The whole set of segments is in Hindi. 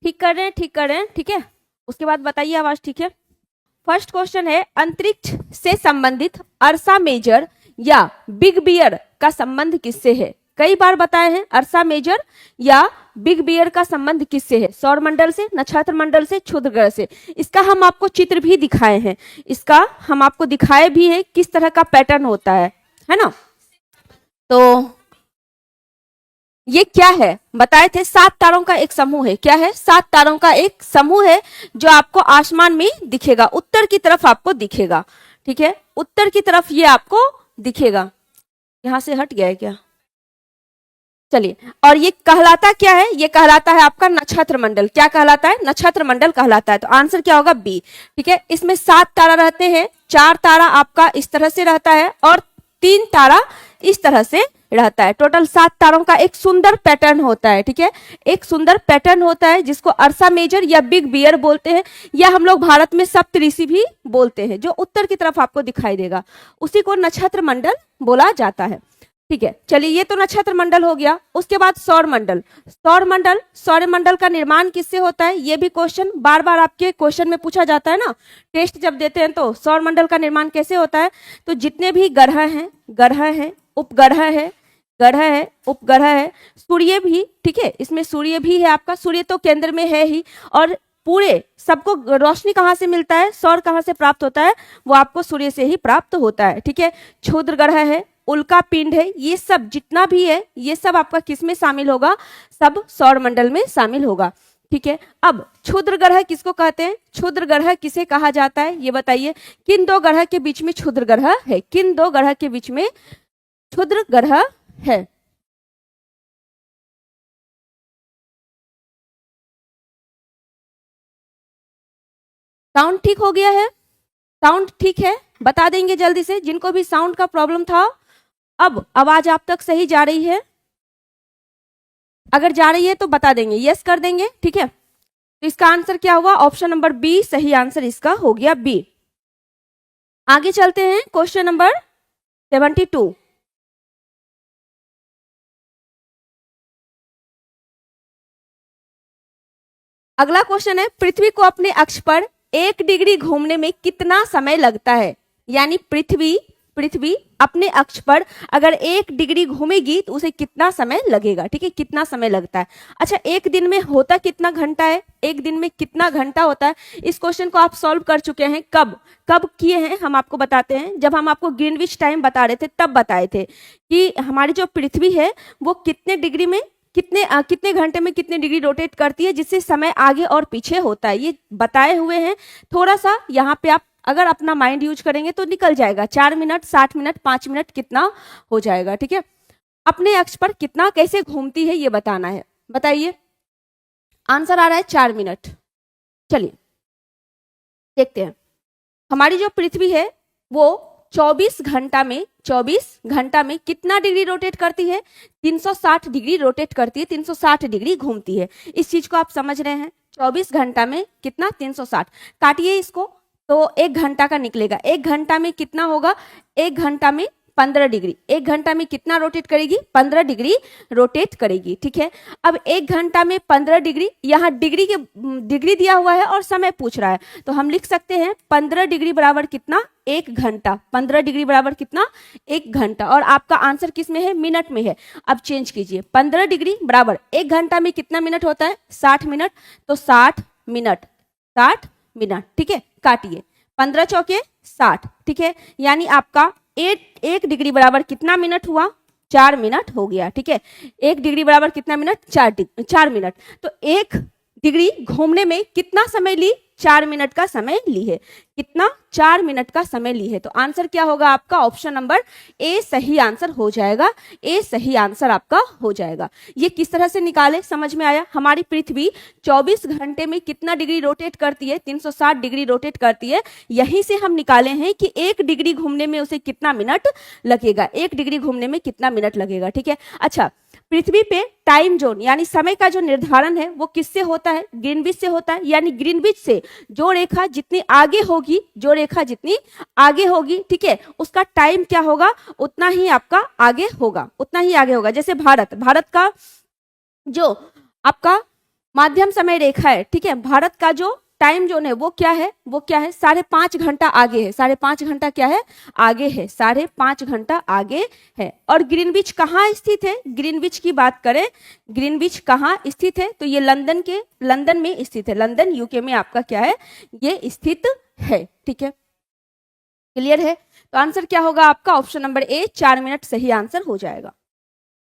ठीक कर रहे हैं, ठीक कर रहे हैं, ठीक है। उसके बाद बताइए आवाज ठीक है। फर्स्ट क्वेश्चन है, अंतरिक्ष से संबंधित अर्सा मेजर या बिग बियर का संबंध किससे है? कई बार बताए हैं, अर्सा मेजर या बिग बियर का संबंध किससे है? सौर मंडल से, नक्षत्र मंडल से, क्षुद्र ग्रह से। इसका हम आपको चित्र भी दिखाए हैं, इसका हम आपको दिखाए भी है किस तरह का पैटर्न होता है ना। तो ये क्या है बताए थे? 7 तारों का एक समूह है। क्या है? 7 तारों का एक समूह है जो आपको आसमान में दिखेगा, उत्तर की तरफ आपको दिखेगा, ठीक है, उत्तर की तरफ ये आपको दिखेगा। यहां से हट गया है क्या? चलिए, और ये कहलाता क्या है? ये कहलाता है आपका नक्षत्र मंडल। क्या कहलाता है? नक्षत्र मंडल कहलाता है। तो आंसर क्या होगा? बी, ठीक है। इसमें 7 तारा रहते हैं, 4 तारा आपका इस तरह से रहता है और 3 तारा इस तरह से रहता है। टोटल 7 तारों का एक सुंदर पैटर्न होता है, ठीक है, एक सुंदर पैटर्न होता है जिसको अर्सा मेजर या बिग बियर बोलते हैं, या हम लोग भारत में सप्तऋषि भी बोलते हैं, जो उत्तर की तरफ आपको दिखाई देगा, उसी को नक्षत्र मंडल बोला जाता है, ठीक है। चलिए, ये तो नक्षत्र मंडल हो गया। उसके बाद सौर मंडल। सौर मंडल का निर्माण किससे होता है? ये भी क्वेश्चन बार बार आपके क्वेश्चन में पूछा जाता है ना, टेस्ट जब देते हैं तो सौर मंडल का निर्माण कैसे होता है? तो जितने भी ग्रह हैं, उपग्रह है, ग्रह है, उपग्रह है, सूर्य भी, ठीक है, इसमें सूर्य भी है आपका। सूर्य तो केंद्र में है ही, और पूरे सबको रोशनी कहाँ से मिलता है, सौर कहाँ से प्राप्त होता है? वो आपको सूर्य से ही प्राप्त होता है, ठीक है। क्षुद्र ग्रह है, उल्का पिंड है, ये सब जितना भी है ये सब आपका किस में शामिल होगा? सब सौर मंडल में शामिल होगा, ठीक है। अब क्षुद्र ग्रह किसको कहते हैं? क्षुद्र ग्रह किसे कहा जाता है ये बताइए। किन 2 ग्रह के बीच में क्षुद्र ग्रह है? किन 2 ग्रह के बीच में क्षुद्र ग्रह है? साउंड ठीक हो गया है? साउंड ठीक है? बता देंगे जल्दी से जिनको भी साउंड का प्रॉब्लम था। अब आवाज आप तक सही जा रही है? अगर जा रही है तो बता देंगे, यस कर देंगे, ठीक है। तो इसका आंसर क्या हुआ? ऑप्शन नंबर बी सही आंसर इसका हो गया, बी। आगे चलते हैं, क्वेश्चन नंबर 72। अगला क्वेश्चन है, पृथ्वी को अपने अक्ष पर 1 डिग्री घूमने में कितना समय लगता है? यानी पृथ्वी अपने अक्ष पर अगर 1 डिग्री घूमेगी तो उसे कितना समय लगेगा, ठीक है, कितना समय लगता है। अच्छा, एक दिन में होता कितना घंटा है? एक दिन में कितना घंटा होता है? इस क्वेश्चन को आप सॉल्व कर चुके हैं। कब किए हैं हम आपको बताते हैं। जब हम आपको ग्रीनविच टाइम बता रहे थे तब बताए थे कि हमारी जो पृथ्वी है वो कितने डिग्री में, कितने घंटे में कितने डिग्री रोटेट करती है, जिससे समय आगे और पीछे होता है, ये बताए हुए हैं। थोड़ा सा यहाँ पे आप अगर अपना माइंड यूज करेंगे तो निकल जाएगा। 4 मिनट, 60 मिनट, 5 मिनट कितना हो जाएगा, ठीक है। अपने अक्ष पर कितना कैसे घूमती है ये बताना है। बताइए, आंसर आ रहा है 4 मिनट। चलिए देखते हैं, हमारी जो पृथ्वी है वो 24 घंटा में कितना डिग्री रोटेट करती है? 360 डिग्री रोटेट करती है, 360 डिग्री घूमती है। इस चीज को आप समझ रहे हैं? 24 घंटा में कितना? 360। काटिए इसको तो 1 घंटा का निकलेगा। 1 घंटा में कितना होगा? 1 घंटा में 15 डिग्री। 1 घंटा में कितना रोटेट करेगी? 15 डिग्री रोटेट करेगी, ठीक है। अब 1 घंटा में 15 डिग्री, यहाँ डिग्री दिया हुआ है और समय पूछ रहा है, तो हम लिख सकते हैं 15 डिग्री बराबर कितना? 1 घंटा। 15 डिग्री बराबर कितना? 1 घंटा। और आपका आंसर किस में है? मिनट में है। अब चेंज कीजिए, 15 डिग्री बराबर 1 घंटा में कितना मिनट होता है? 60 मिनट। तो 60 मिनट, 60 मिनट, ठीक है। काटिए, 15 चौके 60, ठीक है। यानी आपका 1 डिग्री बराबर कितना मिनट हुआ? 4 मिनट हो गया, ठीक है। 1 डिग्री बराबर कितना मिनट? 4 मिनट। तो 1 डिग्री घूमने में कितना समय ली? 4 मिनट का समय ली है। कितना? 4 मिनट का समय ली है। तो आंसर क्या होगा आपका? ऑप्शन नंबर ए सही आंसर हो जाएगा। ए सही आंसर आपका हो जाएगा। ये किस तरह से निकाले, समझ में आया? हमारी पृथ्वी 24 घंटे में कितना डिग्री रोटेट करती है? 360 डिग्री रोटेट करती है। यहीं से हम निकाले हैं कि 1 डिग्री घूमने में उसे कितना मिनट लगेगा, 1 डिग्री घूमने में कितना मिनट लगेगा, ठीक है। अच्छा, पृथ्वी पे टाइम जोन यानी समय का जो निर्धारण है वो किससे होता है? ग्रीनविच से होता है। यानी ग्रीनविच से जो रेखा जितनी आगे होगी, जो रेखा जितनी आगे होगी, ठीक है, उसका टाइम क्या होगा? उतना ही आपका आगे होगा, उतना ही आगे होगा। जैसे भारत का जो आपका माध्यम समय रेखा है, ठीक है। भारत का जो टाइम जोन है वो क्या है, वो क्या है, 5.5 घंटा आगे है। 5.5 घंटा क्या है, आगे है, 5.5 घंटा आगे है। और ग्रीनविच कहाँ स्थित है, ग्रीनविच की बात करें, ग्रीनविच कहाँ स्थित है, तो ये लंदन में स्थित है। लंदन यूके में आपका क्या है, ये स्थित है, ठीक है। क्लियर है। तो आंसर क्या होगा आपका, ऑप्शन नंबर ए, 4 मिनट सही आंसर हो जाएगा।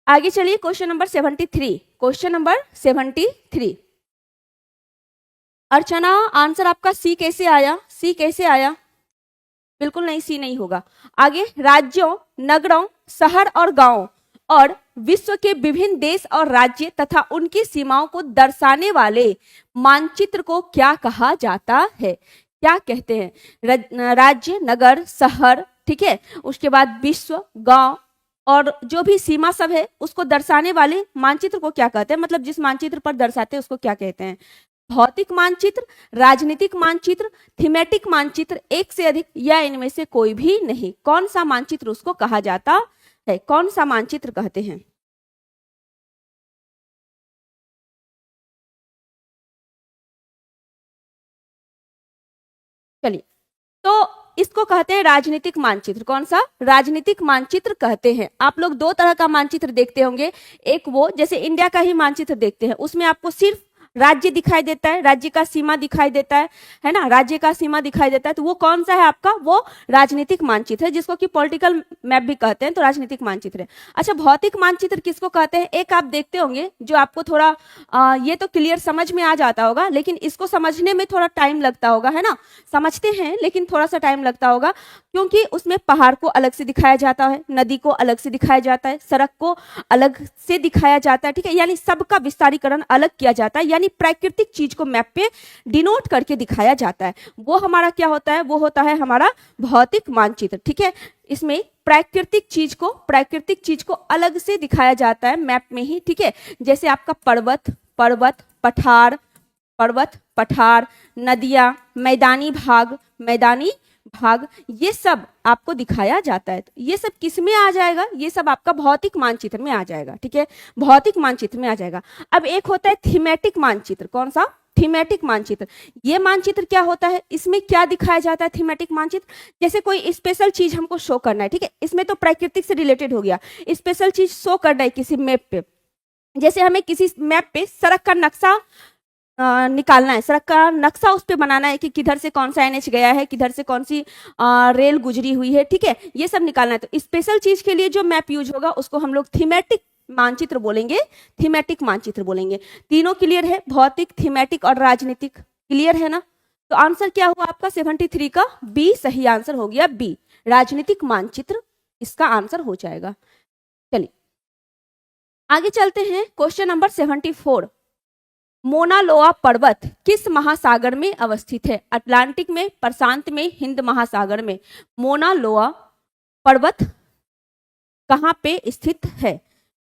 आगे चलिए क्वेश्चन नंबर 73। Question number 73। अर्चना, आंसर आपका सी कैसे आया, सी कैसे आया, बिल्कुल नहीं, सी नहीं होगा। आगे, राज्यों, नगरों, शहर और गांवों और विश्व के विभिन्न देश और राज्य तथा उनकी सीमाओं को दर्शाने वाले मानचित्र को क्या कहा जाता है, क्या कहते हैं, राज्य, नगर, शहर, ठीक है, उसके बाद विश्व, गांव और जो भी सीमा सब है उसको दर्शाने वाले मानचित्र को क्या कहते हैं, मतलब जिस मानचित्र पर दर्शाते हैं उसको क्या कहते हैं। भौतिक मानचित्र, राजनीतिक मानचित्र, थीमेटिक मानचित्र, एक से अधिक या इनमें से कोई भी नहीं। कौन सा मानचित्र उसको कहा जाता है, कौन सा मानचित्र कहते हैं। चलिए, तो इसको कहते हैं राजनीतिक मानचित्र। कौन सा, राजनीतिक मानचित्र कहते हैं। आप लोग दो तरह का मानचित्र देखते होंगे, एक वो जैसे इंडिया का ही मानचित्र देखते हैं, उसमें आपको सिर्फ राज्य दिखाई देता है, राज्य का सीमा दिखाई देता है ना, राज्य का सीमा दिखाई देता है, तो वो कौन सा है आपका, वो राजनीतिक मानचित्र है, जिसको कि पॉलिटिकल मैप भी कहते हैं, तो राजनीतिक मानचित्र है। अच्छा, भौतिक मानचित्र किसको कहते हैं, एक आप देखते होंगे जो आपको थोड़ा ये तो क्लियर समझ में आ जाता होगा, लेकिन इसको समझने में थोड़ा टाइम लगता होगा, है ना, समझते हैं लेकिन थोड़ा सा टाइम लगता होगा, क्योंकि उसमें पहाड़ को अलग से दिखाया जाता है, नदी को अलग से दिखाया जाता है, सड़क को अलग से दिखाया जाता है, ठीक है, यानी सबका विस्तारीकरण अलग किया जाता है, यानी प्राकृतिक चीज को मैप पे डिनोट करके दिखाया जाता है। वो हमारा क्या होता है, वो होता है हमारा भौतिक मानचित्र, ठीक है। इसमें प्राकृतिक चीज को अलग से दिखाया जाता है मैप में ही, ठीक है। जैसे आपका पर्वत, पठार, नदियां, मैदानी भाग, ये सब आपको दिखाया जाता है। तो ये सब किस में आ जाएगा, ये सब आपका भौतिक मानचित्र में आ जाएगा, ठीक है, भौतिक मानचित्र में आ जाएगा। अब एक होता है थीमेटिक मानचित्र। कौन सा, थीमेटिक मानचित्र। ये मानचित्र क्या होता है, इसमें क्या दिखाया जाता है थीमेटिक मानचित्र, जैसे कोई स्पेशल चीज हमको शो करना है, ठीक है, इसमें तो प्राकृतिक से रिलेटेड हो गया, स्पेशल चीज शो करना है किसी मैप पे, जैसे हमें किसी मैप पे सड़क का नक्शा निकालना है, सड़क का नक्शा उस पे बनाना है कि किधर से कौन सा एनएच गया है, किधर से कौन सी रेल गुजरी हुई है, ठीक है, ये सब निकालना है। तो स्पेशल चीज के लिए जो मैप यूज होगा उसको हम लोग थीमेटिक मानचित्र बोलेंगे, थीमेटिक मानचित्र बोलेंगे। तीनों क्लियर है, भौतिक, थीमेटिक और राजनीतिक, क्लियर है ना। तो आंसर क्या हुआ आपका 73 का बी सही आंसर हो गया, बी राजनीतिक मानचित्र इसका आंसर हो जाएगा। चलिए आगे चलते हैं, क्वेश्चन नंबर 74। मोना लोआ पर्वत किस महासागर में अवस्थित है, अटलांटिक में, प्रशांत में, हिंद महासागर में। मोना लोआ पर्वत कहाँ पे स्थित है,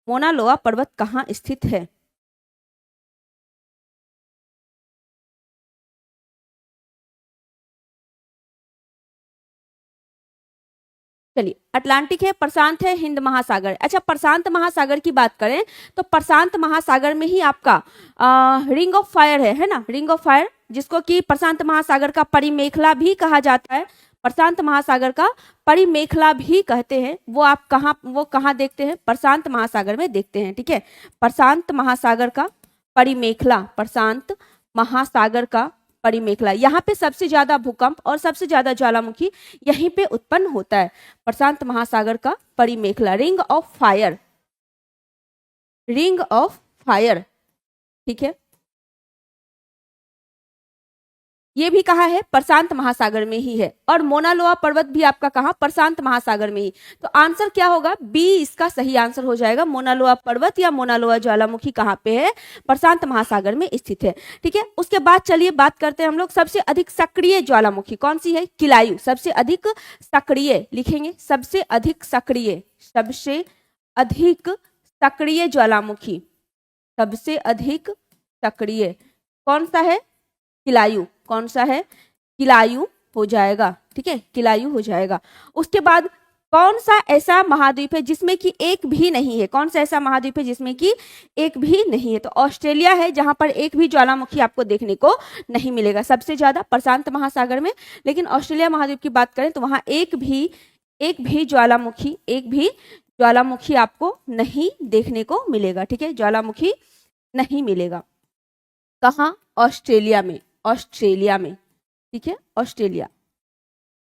मोना लोआ पर्वत कहाँ स्थित है। चलिए, अटलांटिक है, प्रशांत है, हिंद महासागर। अच्छा, प्रशांत महासागर की बात करें तो प्रशांत महासागर में ही आपका रिंग ऑफ फायर है ना, रिंग ऑफ फायर, जिसको कि प्रशांत महासागर का परिमेखला भी कहा जाता है, प्रशांत महासागर का परिमेखला भी कहते हैं। वो कहाँ देखते हैं, प्रशांत महासागर में देखते हैं, ठीक है, प्रशांत महासागर का परिमेखला, प्रशांत महासागर का परिमेखला, यहाँ पे सबसे ज्यादा भूकंप और सबसे ज्यादा ज्वालामुखी यहीं पे उत्पन्न होता है। प्रशांत महासागर का परिमेखला, ring of fire, ring of fire, ठीक है, ये भी कहा है प्रशांत महासागर में ही है, और मोना लोआ पर्वत भी आपका कहा, प्रशांत महासागर में ही। तो आंसर क्या होगा, बी इसका सही आंसर हो जाएगा। मोना लोआ पर्वत या मोना लोआ ज्वालामुखी कहाँ पे है, प्रशांत महासागर में स्थित है, ठीक है। उसके बाद चलिए बात करते हैं हम लोग सबसे अधिक सक्रिय ज्वालामुखी कौन सी है, किलायु, सबसे अधिक सक्रिय लिखेंगे, सबसे अधिक सक्रिय, सबसे अधिक सक्रिय ज्वालामुखी, सबसे अधिक सक्रिय कौन सा है, किलायु, कौन सा है, किलायु हो जाएगा, ठीक है, किलायु हो जाएगा। उसके बाद कौन सा ऐसा महाद्वीप है जिसमें कि एक भी नहीं है? कौन सा ऐसा महाद्वीप है जिसमें कि एक भी नहीं है? तो ऑस्ट्रेलिया है, जहां पर एक भी ज्वालामुखी आपको देखने को नहीं मिलेगा। सबसे ज्यादा प्रशांत महासागर में, लेकिन ऑस्ट्रेलिया महाद्वीप की बात करें तो वहां एक भी ज्वालामुखी आपको नहीं देखने को मिलेगा। ठीक है, ज्वालामुखी नहीं मिलेगा। कहाँ? ऑस्ट्रेलिया में, ऑस्ट्रेलिया में। ठीक है, ऑस्ट्रेलिया।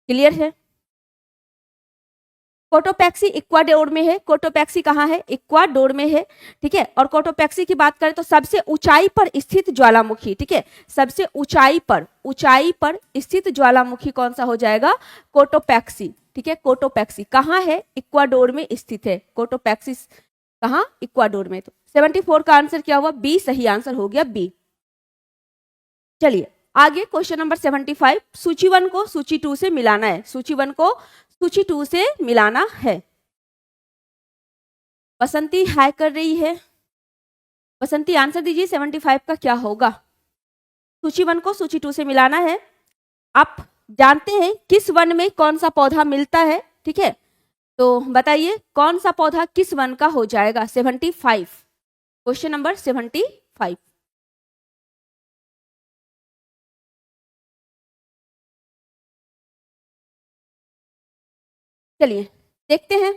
क्लियर है? कोटोपैक्सी इक्वाडोर में है। कोटोपैक्सी कहाँ है? इक्वाडोर में है। ठीक है, और कोटोपैक्सी की बात करें तो सबसे ऊंचाई पर स्थित ज्वालामुखी। ठीक है, सबसे ऊंचाई पर स्थित ज्वालामुखी कौन सा हो जाएगा? कोटोपैक्सी। ठीक है, कोटोपैक्सी कहाँ है? इक्वाडोर में स्थित है कोटोपैक्सी। कहाँ? इक्वाडोर में। तो 74 का आंसर क्या हुआ? बी सही आंसर हो गया, बी। चलिए आगे क्वेश्चन नंबर 75। सूची 1 को सूची 2 से मिलाना है। सूची 1 को सूची 2 से मिलाना है। बसंती हाय कर रही है। बसंती आंसर दीजिए 75 का क्या होगा? सूची 1 को सूची 2 से मिलाना है। आप जानते हैं किस वन में कौन सा पौधा मिलता है? ठीक है, तो बताइए कौन सा पौधा किस वन का हो जाएगा? 75, क्वेश्चन नंबर 75। चलिए देखते हैं।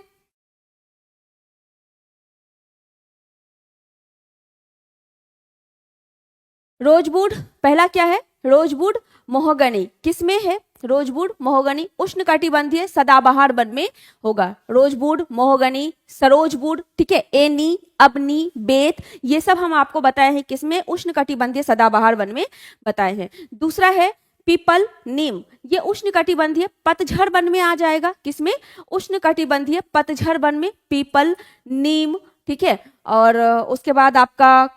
रोजवुड पहला क्या है? रोजवुड महोगनी किस में है? रोजवुड महोगनी उष्णकटिबंधीय सदाबहार वन में होगा। रोजवुड, महोगनी, सरोजवुड, ठीक है, एनी, अबनी, बेत, ये सब हम आपको बताए हैं किसमें? उष्णकटिबंधीय सदाबहार वन में बताए हैं। दूसरा है पीपल, नीम, ये उष्णकटिबंधीय पतझड़ वन में आ जाएगा। किसमें? उष्णकटिबंधीय पतझड़ वन में पीपल, नीम, ठीक है। और उसके बाद आपका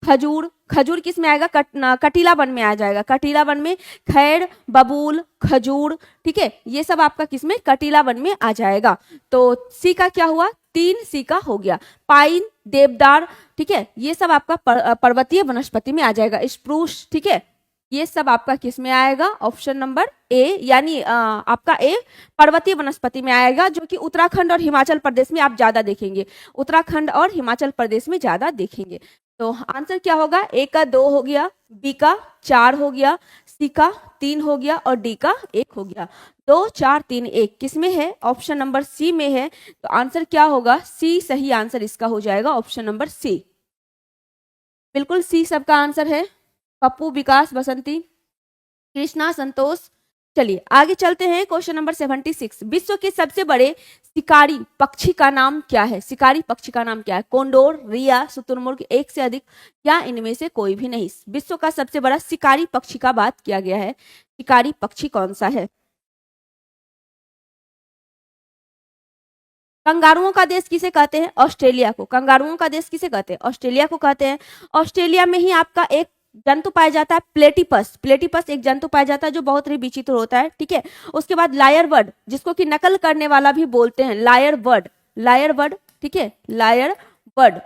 खजूर, खजूर किस में आएगा? कटीला वन में आ जाएगा। कटीला वन में खैर, बबूल, खजूर, ठीक है, ये सब आपका किस में? कटीला वन में आ जाएगा। तो सी का क्या हुआ? 3 सी का हो गया। पाइन, देवदार, ठीक है, ये सब आपका पर्वतीय वनस्पति में आ जाएगा। स्प्रूस, ठीक है, ये सब आपका किस में आएगा? ऑप्शन नंबर ए, यानी आपका ए पर्वतीय वनस्पति में आएगा, जो कि उत्तराखंड और हिमाचल प्रदेश में आप ज्यादा देखेंगे। उत्तराखंड और हिमाचल प्रदेश में ज्यादा देखेंगे। तो आंसर क्या होगा? ए का 2 हो गया, बी का 4 हो गया, सी का 3 हो गया और डी का 1 हो गया। 2 4 3 1 किस में है? ऑप्शन नंबर सी में है। तो आंसर क्या होगा? सी सही आंसर इसका हो जाएगा, ऑप्शन नंबर सी। बिल्कुल सी सबका आंसर है। पप्पू, विकास, बसंती, कृष्णा, संतोष। चलिए आगे चलते हैं। Question number 76। विश्व के सबसे बड़े शिकारी पक्षी का नाम क्या है? शिकारी पक्षी का नाम क्या है? कोंडोर, रिया, शुतुरमुर्ग, एक से अधिक, या इनमें से कोई भी नहीं? विश्व का सबसे बड़ा शिकारी पक्षी का बात किया गया है। शिकारी पक्षी कौन सा है? कंगारुओं का देश किसे कहते हैं? ऑस्ट्रेलिया को। कंगारुओं का देश किसे कहते हैं? ऑस्ट्रेलिया को कहते हैं। ऑस्ट्रेलिया में ही आपका एक जंतु पाया जाता है, प्लेटिपस। प्लेटिपस एक जंतु पाया जाता है जो बहुत ही विचित्र होता है, ठीक है। उसके बाद लायर बर्ड, जिसको कि नकल करने वाला भी बोलते हैं, लायर बर्ड, लायर बर्ड, ठीक है, लायर बर्ड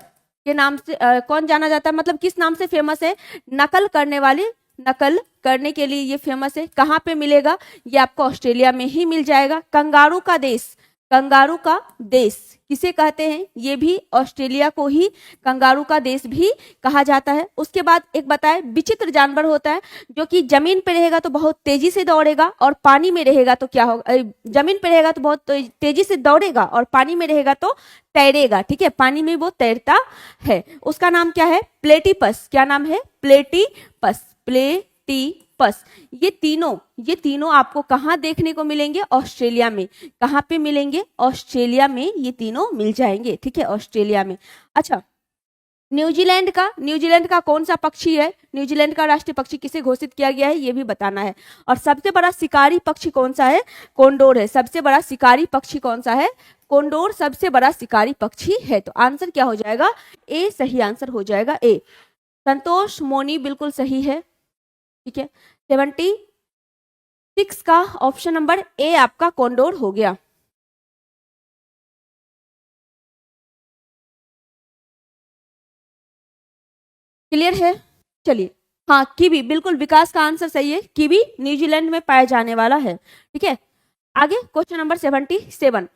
के नाम से कौन जाना जाता है? मतलब किस नाम से फेमस है? नकल करने वाले, नकल करने के लिए ये फेमस है। कहाँ पे मिलेगा? ये आपको ऑस्ट्रेलिया में ही मिल जाएगा। कंगारू का देश, कंगारू का देश किसे कहते हैं? ये भी ऑस्ट्रेलिया को ही कंगारू का देश भी कहा जाता है। उसके बाद एक बताए, विचित्र जानवर होता है जो कि जमीन पे रहेगा तो बहुत तेजी से दौड़ेगा और पानी में रहेगा तो क्या होगा? जमीन पे रहेगा तो बहुत तेजी से दौड़ेगा और पानी में रहेगा तो तैरेगा, ठीक है, पानी में वो तैरता है। उसका नाम क्या है? प्लेटिपस। क्या नाम है? Platypus, platypus. ये तीनों आपको कहाँ देखने को मिलेंगे? ऑस्ट्रेलिया में। कहाँ पे मिलेंगे? ऑस्ट्रेलिया में ये तीनों मिल जाएंगे, ठीक है, ऑस्ट्रेलिया में। अच्छा, न्यूजीलैंड का कौन सा पक्षी है? न्यूजीलैंड का राष्ट्रीय पक्षी किसे घोषित किया गया है? ये भी बताना है। और सबसे बड़ा शिकारी पक्षी कौन सा है? कोंडोर है। सबसे बड़ा शिकारी पक्षी कौन सा है? कोंडोर सबसे बड़ा शिकारी पक्षी है। तो आंसर क्या हो जाएगा? ए सही आंसर हो जाएगा, ए। संतोष, मोनी बिल्कुल सही है, ठीक है। 76 का ऑप्शन नंबर ए आपका कोंडोर हो गया। क्लियर है? चलिए, हाँ, कीवी, बिल्कुल विकास का आंसर सही है। कीवी न्यूजीलैंड में पाया जाने वाला है, ठीक है। आगे क्वेश्चन नंबर 77।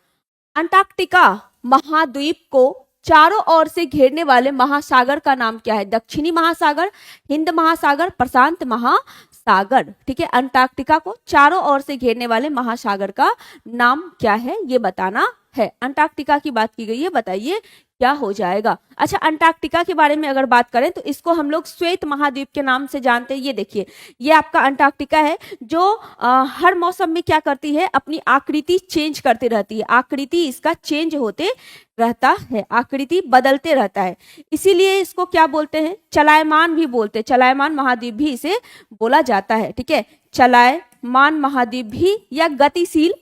अंटार्कटिका महाद्वीप को चारों ओर से घेरने वाले महासागर का नाम क्या है? दक्षिणी महासागर, हिंद महासागर, प्रशांत महासागर। ठीक है, अंटार्कटिका को चारों ओर से घेरने वाले महासागर का नाम क्या है ये बताना है। अंटार्कटिका की बात की गई है, बताइए क्या हो जाएगा। अच्छा, अंटार्कटिका के बारे में अगर बात करें तो इसको हम लोग श्वेत महाद्वीप के नाम से जानते हैं। ये देखिए, ये आपका अंटार्कटिका है जो हर मौसम में क्या करती है, अपनी आकृति चेंज करती रहती है। आकृति इसका चेंज होते रहता है, आकृति बदलते रहता है, इसीलिए इसको क्या बोलते हैं, चलायमान भी बोलते हैं। चलायमान महाद्वीप भी इसे बोला जाता है। ठीक है, चलायमान महाद्वीप भी या गतिशील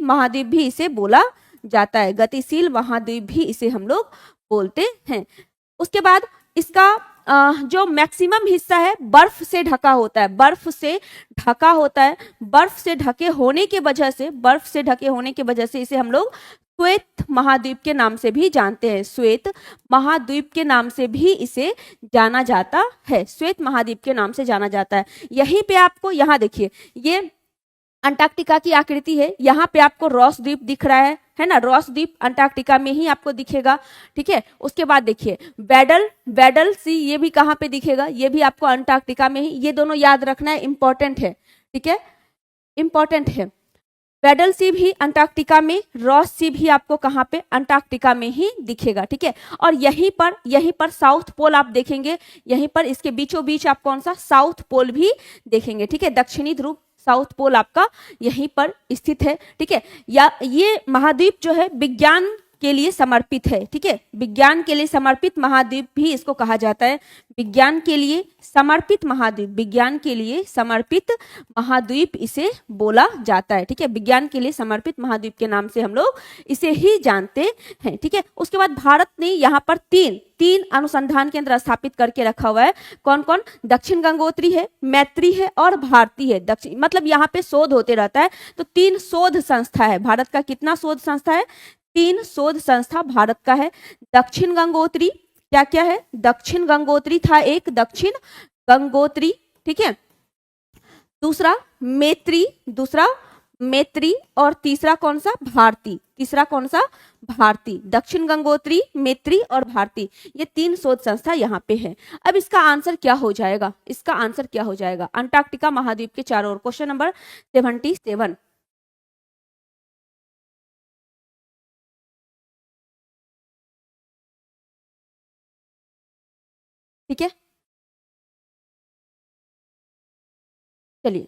महाद्वीप भी इसे बोला जाता है। गतिशील महाद्वीप भी इसे हम लोग बोलते हैं। उसके बाद इसका जो मैक्सिमम हिस्सा है बर्फ से ढका होता है, बर्फ से ढका होता है। बर्फ से ढके होने के वजह से इसे हम लोग श्वेत महाद्वीप के नाम से भी जानते हैं। श्वेत महाद्वीप के नाम से भी इसे जाना जाता है, श्वेत महाद्वीप के नाम से जाना जाता है। यहीं पे आपको, यहाँ देखिए, ये अंटार्कटिका की आकृति है। यहाँ पे आपको रॉस द्वीप दिख रहा है ना, रॉस द्वीप अंटार्कटिका में ही आपको दिखेगा। ठीक है, उसके बाद देखिए बैडल सी, ये भी कहाँ पे दिखेगा, ये भी आपको अंटार्कटिका में ही। ये दोनों याद रखना है, इंपॉर्टेंट है। ठीक है, इंपॉर्टेंट है। बैडल सी भी अंटार्कटिका में, रॉस सी भी आपको कहाँ पे, अंटार्कटिका में ही दिखेगा। ठीक है, और यहीं पर साउथ पोल आप देखेंगे, यहीं पर इसके बीचों बीच आप कौन सा, साउथ पोल भी देखेंगे। ठीक है, दक्षिणी ध्रुव साउथ पोल आपका यहीं पर स्थित है। ठीक है, या ये महाद्वीप जो है विज्ञान के लिए समर्पित है। ठीक है, विज्ञान के लिए समर्पित महाद्वीप भी इसको कहा जाता है। विज्ञान के लिए समर्पित महाद्वीप, विज्ञान के लिए समर्पित महाद्वीप इसे बोला जाता है। ठीक है, विज्ञान के लिए समर्पित महाद्वीप के नाम से हम लोग इसे ही जानते हैं। ठीक है, उसके बाद भारत ने यहाँ पर तीन अनुसंधान केंद्र स्थापित करके रखा हुआ है। कौन कौन, दक्षिण गंगोत्री है, मैत्री है और भारती है। दक्षिण मतलब यहाँ पे शोध होते रहता है, तो 3 शोध संस्था है भारत का। कितना शोध संस्था है, 3 शोध संस्था भारत का है। दक्षिण गंगोत्री, क्या क्या है, दक्षिण गंगोत्री था एक, दक्षिण गंगोत्री। ठीक है, दूसरा मैत्री और तीसरा कौन सा, भारती। तीसरा कौन सा, भारती। दक्षिण गंगोत्री, मैत्री और भारती, ये 3 शोध संस्था यहाँ पे है। अब इसका आंसर क्या हो जाएगा, इसका आंसर क्या हो जाएगा, अंटार्कटिका महाद्वीप के चारों ओर। Question number 77। ठीक है, चलिए,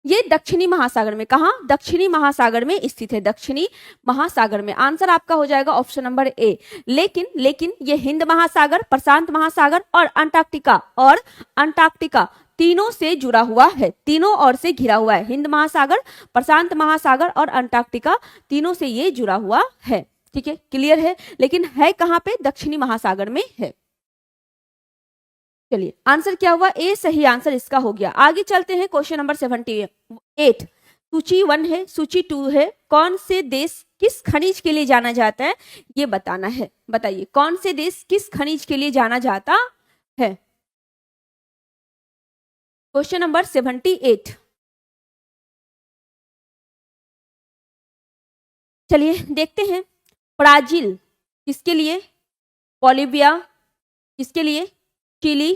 ये दक्षिणी महासागर में, कहा, दक्षिणी महासागर में स्थित है। दक्षिणी महासागर में आंसर आपका हो जाएगा ऑप्शन नंबर ए। लेकिन ये हिंद महासागर, प्रशांत महासागर और अंटार्कटिका तीनों से जुड़ा हुआ है, तीनों ओर से घिरा हुआ है। हिंद महासागर, प्रशांत महासागर और अंटार्कटिका तीनों से ये जुड़ा हुआ है। ठीक है, क्लियर है, लेकिन है कहाँ पे, दक्षिणी महासागर में है। चलिए, आंसर क्या हुआ, ए सही आंसर इसका हो गया। आगे चलते हैं, क्वेश्चन नंबर 78। सूची 1 है, सूची 2 है। कौन से देश किस खनिज के लिए जाना जाता है ये बताना है। बताइए, कौन से देश किस खनिज के लिए जाना जाता है। Question number 78। चलिए देखते हैं, ब्राजील किसके लिए, बोलिविया किसके लिए, चिली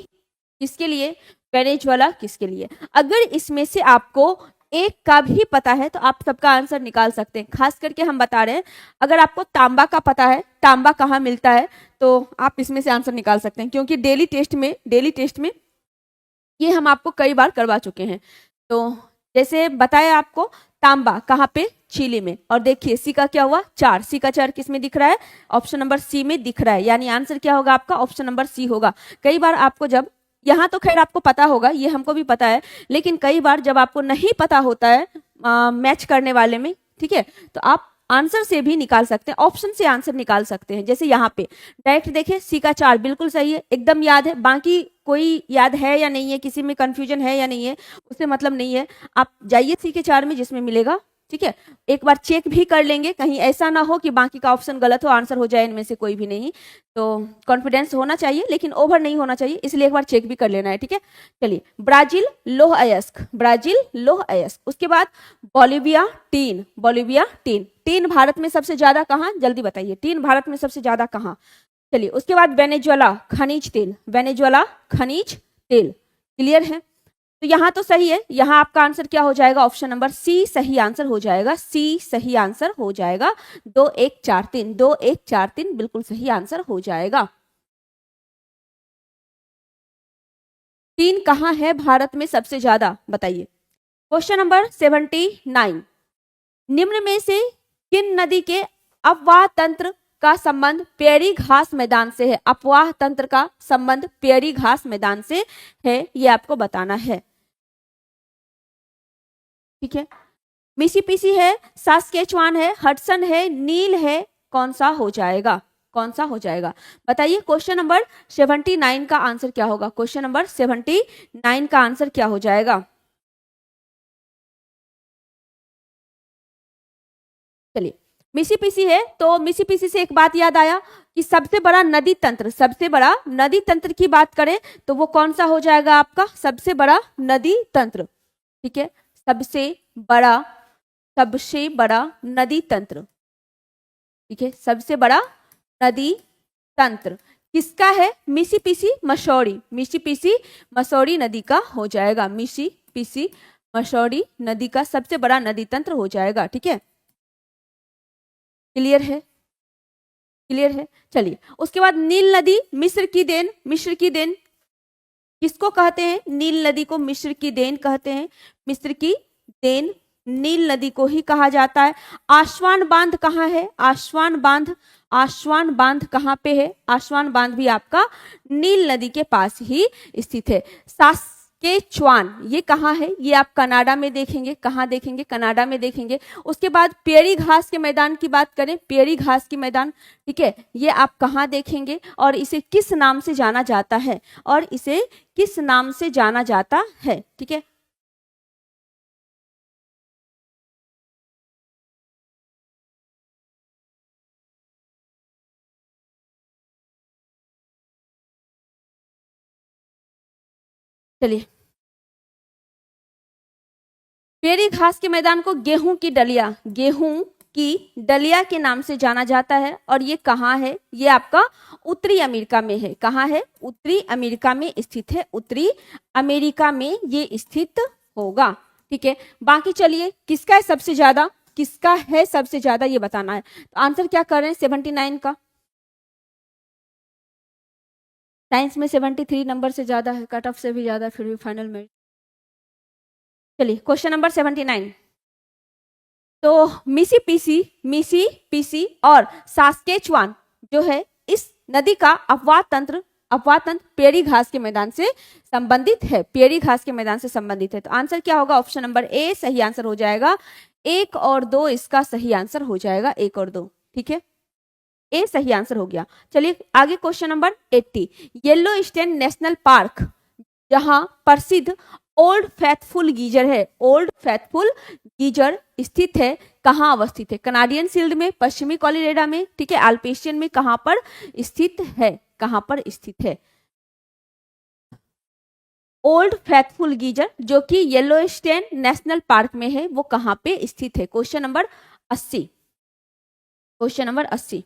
किसके लिए, वेनेजुएला किसके लिए। अगर इसमें से आपको एक का भी पता है तो आप सबका आंसर निकाल सकते हैं। खास करके हम बता रहे हैं, अगर आपको तांबा का पता है, तांबा कहाँ मिलता है, तो आप इसमें से आंसर निकाल सकते हैं, क्योंकि डेली टेस्ट में ये हम आपको कई बार करवा चुके हैं। तो जैसे बताया आपको, तांबा कहाँ पे, चिली में। और देखिए सी का क्या हुआ, 4। सी का 4 किस में दिख रहा है, ऑप्शन नंबर सी में दिख रहा है। यानी आंसर क्या होगा आपका, ऑप्शन नंबर सी होगा। कई बार आपको जब, यहाँ तो खैर आपको पता होगा, ये हमको भी पता है, लेकिन कई बार जब आपको नहीं पता होता है मैच करने वाले में, ठीक है, तो आप आंसर से भी निकाल सकते हैं, ऑप्शन से आंसर निकाल सकते हैं। जैसे यहाँ पे डायरेक्ट देखें, सी का 4 बिल्कुल सही है, एकदम याद है। बाकी कोई याद है या नहीं है, किसी में कंफ्यूजन है या नहीं है, उससे मतलब नहीं है। आप जाइए सी के 4 में, जिसमें मिलेगा ठीक है, एक बार चेक भी कर लेंगे, कहीं ऐसा ना हो कि बाकी का ऑप्शन गलत हो, आंसर हो जाए इनमें से कोई भी नहीं। तो कॉन्फिडेंस होना चाहिए लेकिन ओवर नहीं होना चाहिए, इसलिए एक बार चेक भी कर लेना है। ठीक है, चलिए, ब्राजील लौह अयस्क, ब्राजील लौह अयस्क। उसके बाद Bolivia tin, Bolivia tin. Tin Bharat में सबसे ज्यादा कहाँ, जल्दी बताइए, टीन भारत में सबसे ज्यादा कहाँ। चलिए, उसके बाद वेनेजुएला खनिज तेल, वेनेजुएला खनिज तेल। क्लियर है, तो यहां तो सही है, यहां आपका आंसर क्या हो जाएगा, ऑप्शन नंबर सी सही आंसर हो जाएगा, सी सही आंसर हो जाएगा। 2 1 4 3, 2 1 4 3 बिल्कुल सही आंसर हो जाएगा। टीन कहाँ है भारत में सबसे ज्यादा, बताइए। क्वेश्चन नंबर 79, निम्न में से किन नदी के अपवाह तंत्र का संबंध पेड़ी घास मैदान से है, अपवाह तंत्र का संबंध पेड़ी घास मैदान से है, ये आपको बताना है। ठीक है, मिसिसिपी है, सास्केचुआन है, हडसन है, नील है, कौन सा हो जाएगा, कौन सा हो जाएगा, बताइए। क्वेश्चन नंबर 79 का आंसर क्या होगा, क्वेश्चन नंबर 79 का आंसर क्या हो जाएगा। चलिए, मिसिसिपी है, तो मिसिसिपी से एक बात याद आया कि सबसे बड़ा नदी तंत्र, सबसे बड़ा नदी तंत्र की बात करें तो वो कौन सा हो जाएगा आपका, सबसे बड़ा नदी तंत्र। ठीक है, सबसे बड़ा, सबसे बड़ा नदी तंत्र। ठीक है, सबसे बड़ा नदी तंत्र किसका है, मिसिसिपी मसौरी, मिसिसिपी मसौरी नदी का हो जाएगा, मिसिसिपी मसौरी नदी का सबसे बड़ा नदी तंत्र हो जाएगा। ठीक है, क्लियर है, क्लियर है। चलिए, उसके बाद नील नदी मिस्र की देन, मिस्र की देन किसको कहते हैं, नील नदी को मिस्र की देन कहते हैं, मिस्र की देन नील नदी को ही कहा जाता है। आस्वान बांध कहाँ है, आस्वान बांध, आस्वान बांध कहाँ पे है, आस्वान बांध भी आपका नील नदी के पास ही स्थित है। सास्केचुआन ये कहाँ है, ये आप कनाडा में देखेंगे, कहाँ देखेंगे, कनाडा में देखेंगे। उसके बाद पेड़ी घास के मैदान की बात करें, पेड़ी घास के मैदान, ठीक है, ये आप कहाँ देखेंगे और इसे किस नाम से जाना जाता है, और इसे किस नाम से जाना जाता है। ठीक है, चलिए, पेड़ी घास के मैदान को गेहूं की डलिया, गेहूं की डलिया के नाम से जाना जाता है, और ये कहाँ है, ये आपका उत्तरी अमेरिका में है, कहाँ है, उत्तरी अमेरिका में स्थित है, उत्तरी अमेरिका में ये स्थित होगा। ठीक है, बाकी चलिए, किसका है सबसे ज्यादा, किसका है सबसे ज्यादा ये बताना है। तो आंसर क्या कर रहे हैं 79 का, साइंस में 73 नंबर से ज्यादा है, कट ऑफ से भी ज्यादा, फिर भी फाइनल में। चलिए, क्वेश्चन नंबर 79, तो मिसिसिपी और सास्केचुआन जो है, इस नदी का अपवाह तंत्र, अपवाह तंत्र पेड़ी घास के मैदान से संबंधित है, पेड़ी घास के मैदान से संबंधित है। तो आंसर क्या होगा, ऑप्शन नंबर ए सही आंसर हो जाएगा, 1 और 2 इसका सही आंसर हो जाएगा, 1 और 2। ठीक है, ए सही आंसर हो गया। चलिए आगे, question number 80, Yellowstone national park जहां प्रसिद्ध ओल्ड फैथफुल गीजर है, ओल्ड फैथफुल गीजर स्थित है, कहाँ अवस्थित है, कनाडियन शील्ड में, पश्चिमी कोलोराडो में, ठीक है, अल्पेशियन में, कहाँ पर स्थित है, कहाँ पर स्थित है। ओल्ड फैथफुल गीजर जो कि येलोस्टोन नेशनल पार्क में है, वो कहाँ पे स्थित है, क्वेश्चन नंबर 80, क्वेश्चन नंबर 80।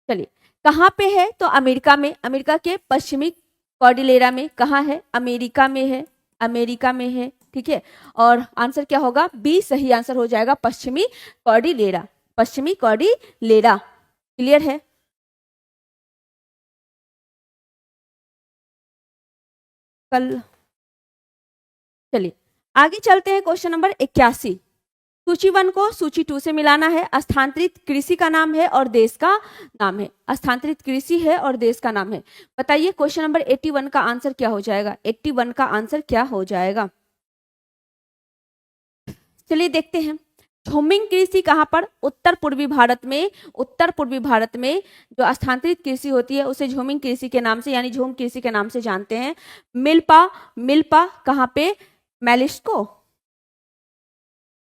चलिए, कहाँ पे है, तो अमेरिका में, अमेरिका के पश्चिमी कॉर्डिलेरा में, कहाँ है, अमेरिका में है, अमेरिका में है। ठीक है, और आंसर क्या होगा, बी सही आंसर हो जाएगा, पश्चिमी कॉर्डिलेरा, पश्चिमी कॉर्डिलेरा। क्लियर है, कल। चलिए आगे चलते हैं, क्वेश्चन नंबर 81, सूची 1 को सूची 2 से मिलाना है, स्थानांतरित कृषि का नाम है और देश का नाम है, स्थानांतरित कृषि है और देश का नाम है। बताइए क्वेश्चन नंबर 81 का आंसर क्या हो जाएगा, 81 का आंसर क्या हो जाएगा। चलिए देखते हैं, झूमिंग कृषि कहाँ पर, उत्तर पूर्वी भारत में, उत्तर पूर्वी भारत में जो स्थानांतरित कृषि होती है उसे झूमिंग कृषि के नाम से, यानी झूम कृषि के नाम से जानते हैं। मिल्पा, मिल्पा कहाँ पे, मेलिस्को,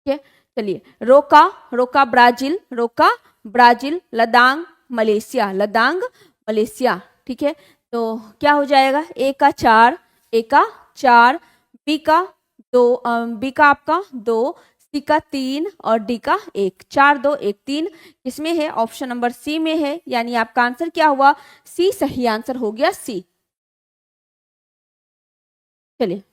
ठीक है। चलिए, रोका, रोका ब्राजील, रोका Brazil, ladang Malaysia, ladang Malaysia, ठीक है। तो क्या हो जाएगा, ए का 4, ए का 4, बी का 2, बी का आपका 2, सी का 3 और डी का 1, 4 2 1 3 किसमें है, ऑप्शन नंबर सी में है, यानी आपका आंसर क्या हुआ, सी सही आंसर हो गया, सी। चलिए,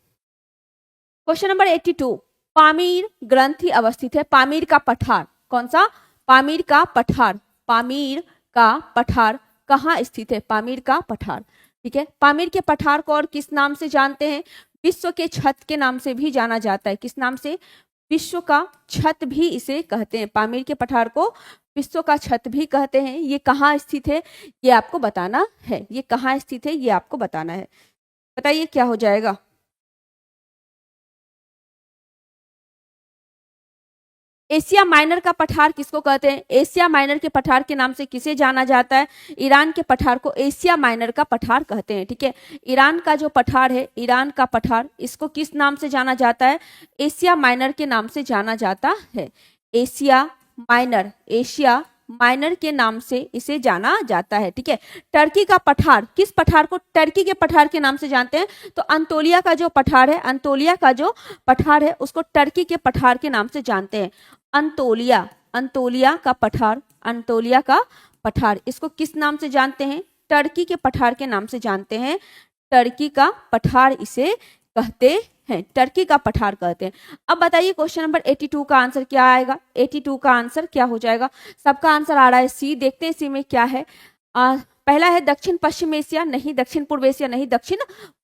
क्वेश्चन नंबर 82, पामीर ग्रंथि अवस्थित है, पामीर का पठार कौन सा, पामीर का पठार, पामीर का पठार कहाँ स्थित है, पामीर का पठार, ठीक है। पामीर के पठार को और किस नाम से जानते हैं, विश्व के छत के नाम से भी जाना जाता है, किस नाम से, विश्व का छत भी इसे कहते हैं, पामीर के पठार को विश्व का छत भी कहते हैं। ये कहाँ स्थित है, ये आपको बताना है, ये कहाँ स्थित है ये आपको बताना है, बताइए क्या हो जाएगा। एशिया माइनर का पठार किसको कहते हैं, एशिया माइनर के पठार के नाम से किसे जाना जाता है, ईरान के पठार को एशिया माइनर का पठार कहते हैं, ठीक है। ईरान का जो पठार है, ईरान का पठार, इसको किस नाम से जाना जाता है, एशिया माइनर के नाम से जाना जाता है, एशिया माइनर, एशिया माइनर के नाम से इसे जाना जाता है, ठीक है। टर्की का पठार, किस पठार को टर्की के पठार के नाम से जानते हैं, तो अंतोलिया का जो पठार है, अंतोलिया का जो पठार है उसको टर्की के पठार के नाम से जानते हैं, अंतोलिया, अंतोलिया का पठार, अंतोलिया का पठार, इसको किस नाम से जानते हैं, टर्की के पठार के नाम से जानते हैं, टर्की का पठार इसे कहते हैं, टर्की का पठार कहते हैं। अब बताइए क्वेश्चन नंबर 82 का आंसर क्या आएगा, 82 का आंसर क्या हो जाएगा, सबका आंसर आ रहा है सी, देखते हैं सी में क्या है। पहला है दक्षिण पश्चिम एशिया, नहीं दक्षिण पूर्व एशिया, नहीं दक्षिण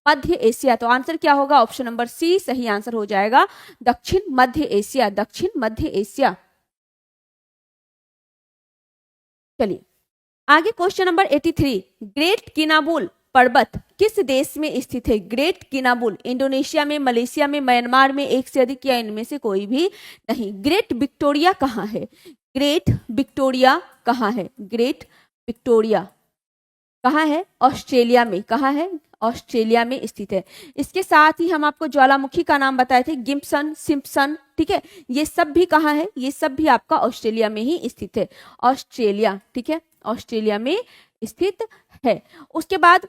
मध्य एशिया, तो आंसर क्या होगा, ऑप्शन नंबर सी सही आंसर हो जाएगा, दक्षिण मध्य एशिया, दक्षिण मध्य एशिया। चलिए आगे क्वेश्चन नंबर 83, ग्रेट किनाबुल पर्वत किस देश में स्थित है, ग्रेट किनाबुल, इंडोनेशिया में, मलेशिया में, म्यांमार में, एक से अधिक या इनमें से कोई भी नहीं। ग्रेट विक्टोरिया कहाँ है, ग्रेट विक्टोरिया कहाँ है, ग्रेट विक्टोरिया कहाँ है, ऑस्ट्रेलिया में, कहाँ है, ऑस्ट्रेलिया में स्थित है। इसके साथ ही हम आपको ज्वालामुखी का नाम बताए थे, गिम्पसन, सिम्पसन, ठीक है, ये सब भी कहाँ है, ये सब भी आपका ऑस्ट्रेलिया में ही स्थित है, ऑस्ट्रेलिया, ठीक है, ऑस्ट्रेलिया में स्थित है। उसके बाद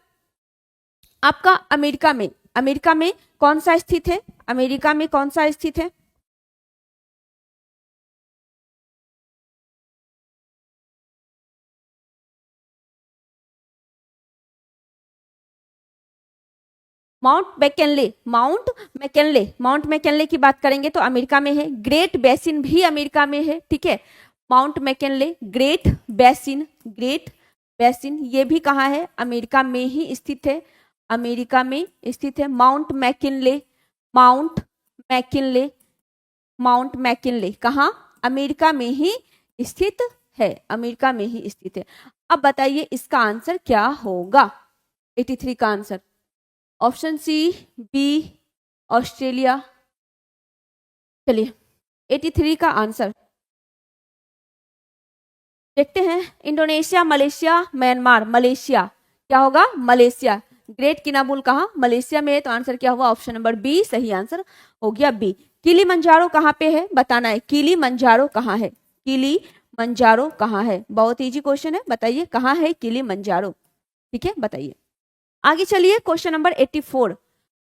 आपका अमेरिका में, अमेरिका में कौन सा स्थित है, अमेरिका में कौन सा स्थित है, mount McKinley, mount McKinley, mount McKinley की बात करेंगे तो अमेरिका में है। ग्रेट बेसिन भी अमेरिका में है, ठीक है, mount McKinley, great basin, great basin ये भी कहाँ है, अमेरिका में ही स्थित है, अमेरिका में स्थित है। Mount McKinley, mount McKinley, mount McKinley कहाँ, अमेरिका में ही स्थित है, अमेरिका में ही स्थित है। अब बताइए इसका आंसर क्या होगा, 83 का answer, option C, B, Australia. चलिए 83 का आंसर देखते हैं, इंडोनेशिया, मलेशिया, म्यांमार, मलेशिया, क्या होगा, मलेशिया। ग्रेट किनाबुल कहाँ, मलेशिया में है, तो आंसर क्या होगा, ऑप्शन नंबर बी सही आंसर हो गया, बी। किलीमंजारो कहाँ पे है बताना है, किलीमंजारो कहाँ है, किलीमंजारो कहाँ है, बहुत इजी क्वेश्चन है, बताइए कहाँ है किलीमंजारो, ठीक है बताइए। आगे चलिए क्वेश्चन नंबर 84,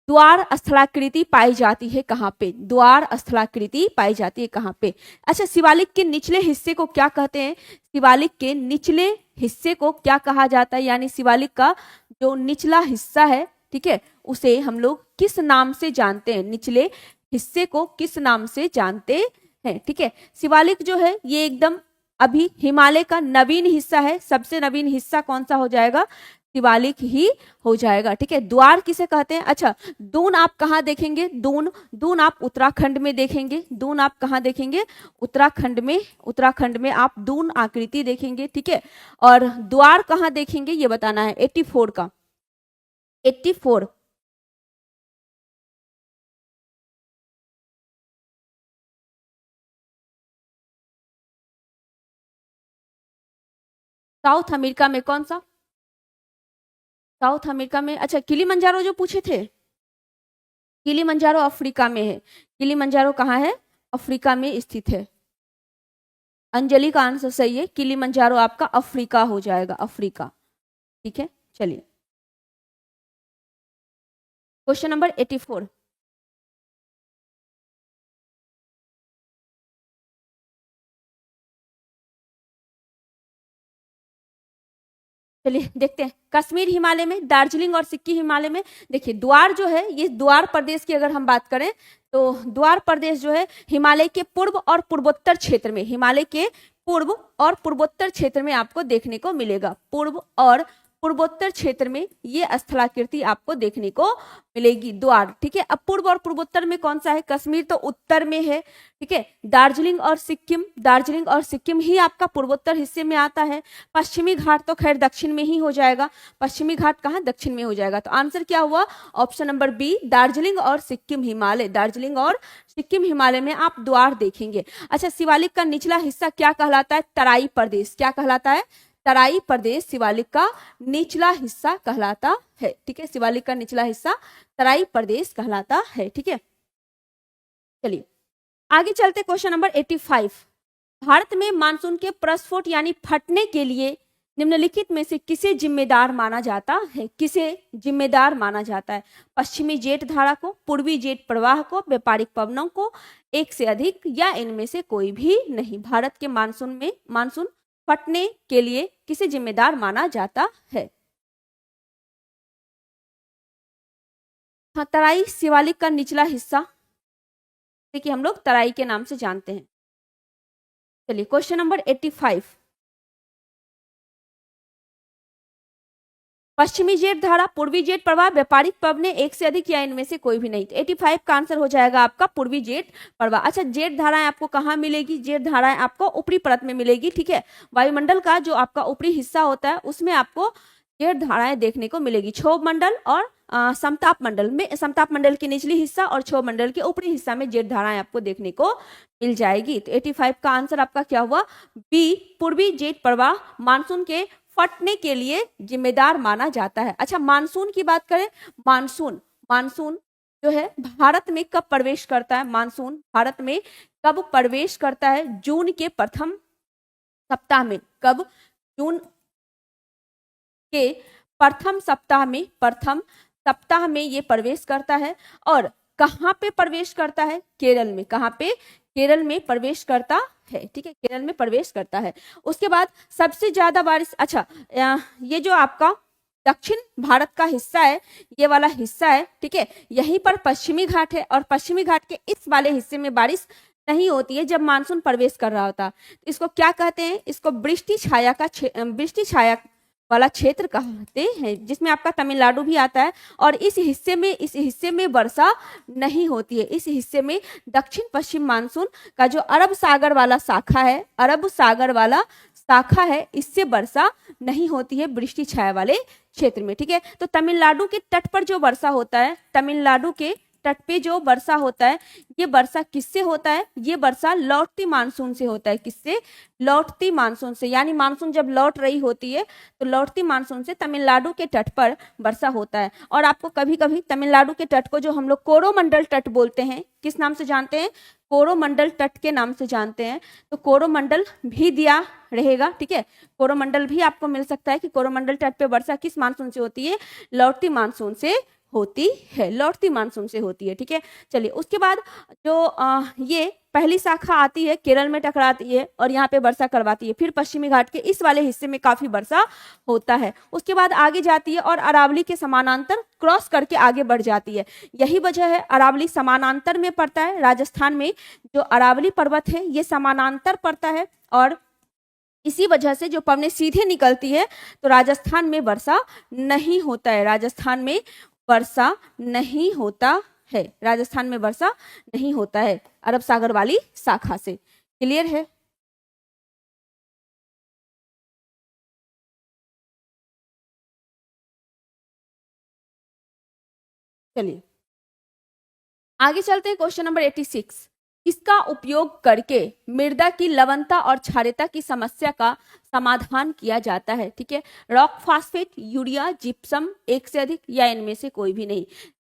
द्वार स्थलाकृति पाई जाती है कहाँ पे, द्वार स्थलाकृति पाई जाती है कहाँ पे। अच्छा, शिवालिक के निचले हिस्से को क्या कहते हैं, शिवालिक के निचले हिस्से को क्या कहा जाता है, यानी शिवालिक का जो निचला हिस्सा है, ठीक है, उसे हम लोग किस नाम से जानते हैं, निचले हिस्से को किस नाम से जानते हैं, ठीक है। शिवालिक जो है ये एकदम अभी हिमालय का नवीन हिस्सा है, सबसे नवीन हिस्सा कौन सा हो जाएगा, शिवालिक ही हो जाएगा, ठीक है। द्वार किसे कहते हैं, अच्छा दून आप कहाँ देखेंगे, दून, दून आप उत्तराखंड में देखेंगे, दून आप कहाँ देखेंगे, उत्तराखंड में, उत्तराखंड में आप दून आकृति देखेंगे, ठीक है। और द्वार कहाँ देखेंगे ये बताना है, 84 का, 84, साउथ अमेरिका में, कौन सा, साउथ अमेरिका में, अच्छा किलीमंजारो जो पूछे थे, किलिमंजारो अफ्रीका में है। किलिमंजारो कहाँ है? अफ्रीका में स्थित है। अंजलि का आंसर सही है, किलिमंजारो आपका अफ्रीका हो जाएगा, अफ्रीका। ठीक है, चलिए क्वेश्चन नंबर 84। चलिए देखते हैं, कश्मीर हिमालय में, दार्जिलिंग और सिक्किम हिमालय में। देखिए द्वार जो है, ये द्वार प्रदेश की अगर हम बात करें तो द्वार प्रदेश जो है हिमालय के पूर्व और पूर्वोत्तर क्षेत्र में, हिमालय के पूर्व और पूर्वोत्तर क्षेत्र में आपको देखने को मिलेगा। पूर्व और पूर्वोत्तर क्षेत्र में ये स्थलाकृति आपको देखने को मिलेगी, द्वार। ठीक है, अब पूर्व और पूर्वोत्तर में कौन सा है? कश्मीर तो उत्तर में है। ठीक है, दार्जिलिंग और सिक्किम, दार्जिलिंग और सिक्किम ही आपका पूर्वोत्तर हिस्से में आता है। पश्चिमी घाट तो खैर दक्षिण में ही हो जाएगा। पश्चिमी घाट कहाँ? दक्षिण में हो जाएगा। तो आंसर क्या हुआ? ऑप्शन नंबर बी, दार्जिलिंग और सिक्किम हिमालय। दार्जिलिंग और सिक्किम हिमालय में आप द्वार देखेंगे। अच्छा, शिवालिक का निचला हिस्सा क्या कहलाता है? तराई प्रदेश। क्या कहलाता है? तराई प्रदेश शिवालिक का निचला हिस्सा कहलाता है। ठीक है, शिवालिक का निचला हिस्सा तराई प्रदेश कहलाता है। ठीक है, चलिए आगे चलते, क्वेश्चन नंबर 85। भारत में मानसून के प्रस्फोट यानी फटने के लिए निम्नलिखित में से किसे जिम्मेदार माना जाता है? किसे जिम्मेदार माना जाता है? पश्चिमी जेठ धारा को, पूर्वी जेठ प्रवाह को, व्यापारिक पवनों को, एक से अधिक, या इनमें से कोई भी नहीं? भारत के मानसून फटने के लिए किसे जिम्मेदार माना जाता है? हाँ, तराई शिवालिक का निचला हिस्सा, देखिए हम लोग तराई के नाम से जानते हैं। चलिए क्वेश्चन नंबर 85। पश्चिमी जेठ धारा, पूर्वी जेठ प्रवाह, व्यापारिक पवने, एक से अधिक, या इनमें से कोई भी नहीं? तो 85 का आंसर हो जाएगा आपका पूर्वी जेठ प्रवाह। अच्छा, जेठ धाराएं आपको कहाँ मिलेगी? जेठ धाराएं आपको ऊपरी परत में मिलेगी। ठीक है, वायुमंडल का जो आपका ऊपरी हिस्सा होता है उसमें आपको जेठ धाराएं देखने को मिलेगी। क्षोभ मंडल और समताप मंडल में, समताप मंडल के निचली हिस्सा और क्षोभ मंडल के ऊपरी हिस्सा में जेठ धाराएं आपको देखने को मिल जाएगी। तो 85 का आंसर आपका क्या हुआ? बी, पूर्वी जेठ प्रवाह मानसून के फटने के लिए जिम्मेदार माना जाता है। अच्छा, मानसून की बात करें, मानसून जो है भारत में कब प्रवेश करता है? मानसून भारत में कब प्रवेश करता है? जून के प्रथम सप्ताह में। कब? जून के प्रथम सप्ताह में ये प्रवेश करता है। और कहाँ पे प्रवेश करता है? केरल में। कहाँ पे? केरल में प्रवेश करता है। ठीक है, केरल में प्रवेश करता है। उसके बाद सबसे ज्यादा बारिश, अच्छा ये जो आपका दक्षिण भारत का हिस्सा है, ये वाला हिस्सा है, ठीक है, यहीं पर पश्चिमी घाट है और पश्चिमी घाट के इस वाले हिस्से में बारिश नहीं होती है जब मानसून प्रवेश कर रहा होता। इसको क्या कहते हैं? इसको वृष्टि छाया वाला क्षेत्र कहते हैं, जिसमें आपका तमिलनाडु भी आता है। और इस हिस्से में वर्षा नहीं होती है। इस हिस्से में दक्षिण पश्चिम मानसून का जो अरब सागर वाला शाखा है, इससे वर्षा नहीं होती है वृष्टि छाया वाले क्षेत्र में। ठीक है, तो तमिलनाडु के तट पर जो वर्षा होता है, तमिलनाडु के तट पे जो वर्षा होता है, ये वर्षा किससे होता है? ये वर्षा लौटती मानसून से होता है। किससे? लौटती मानसून से। यानी मानसून जब लौट रही होती है तो लौटती मानसून से तमिलनाडु के तट पर वर्षा होता है। और आपको कभी कभी तमिलनाडु के तट को जो हम लोग कोरोमंडल तट बोलते हैं, किस नाम से जानते हैं? कोरोमंडल तट के नाम से जानते हैं। तो कोरोमंडल भी दिया रहेगा। ठीक है, कोरोमंडल भी आपको मिल सकता है कि कोरोमंडल तट पे वर्षा किस मानसून से होती है? लौटती मानसून से होती है। लौटती मानसून से होती है। ठीक है, चलिए उसके बाद जो ये पहली शाखा आती है, केरल में टकराती है और यहाँ पे वर्षा करवाती है। फिर पश्चिमी घाट के इस वाले हिस्से में काफी वर्षा होता है। उसके बाद आगे जाती है और अरावली के समानांतर क्रॉस करके आगे बढ़ जाती है। यही वजह है, अरावली समानांतर में पड़ता है। राजस्थान में जो अरावली पर्वत है ये समानांतर पड़ता है और इसी वजह से जो पवनें सीधे निकलती है तो राजस्थान में वर्षा नहीं होता है। राजस्थान में वर्षा नहीं होता है। राजस्थान में वर्षा नहीं होता है अरब सागर वाली शाखा से। क्लियर है? चलिए आगे चलते हैं, क्वेश्चन नंबर 86। इसका उपयोग करके मृदा की लवणता और क्षारीयता की समस्या का समाधान किया जाता है। ठीक है, रॉक फास्फेट, यूरिया, जिप्सम, एक से अधिक, या इनमें से कोई भी नहीं?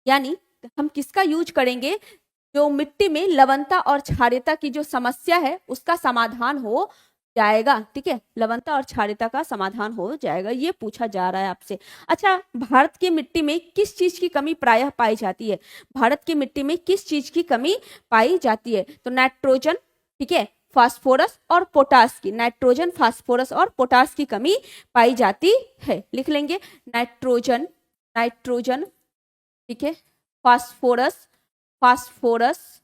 यानी हम किसका यूज करेंगे, जो मिट्टी में लवणता और क्षारीयता की जो समस्या है उसका समाधान हो जाएगा। ठीक है, लवणता और क्षारीयता का समाधान हो जाएगा, ये पूछा जा रहा है आपसे। अच्छा, भारत की मिट्टी में किस चीज की कमी प्रायः पाई जाती है, भारत की मिट्टी में किस चीज की कमी पाई जाती है, तो नाइट्रोजन, ठीक है, फास्फोरस और पोटास की, नाइट्रोजन, फास्फोरस और पोटास की कमी पाई जाती है। लिख लेंगे नाइट्रोजन, नाइट्रोजन, ठीक है, फास्फोरस, फास्फोरस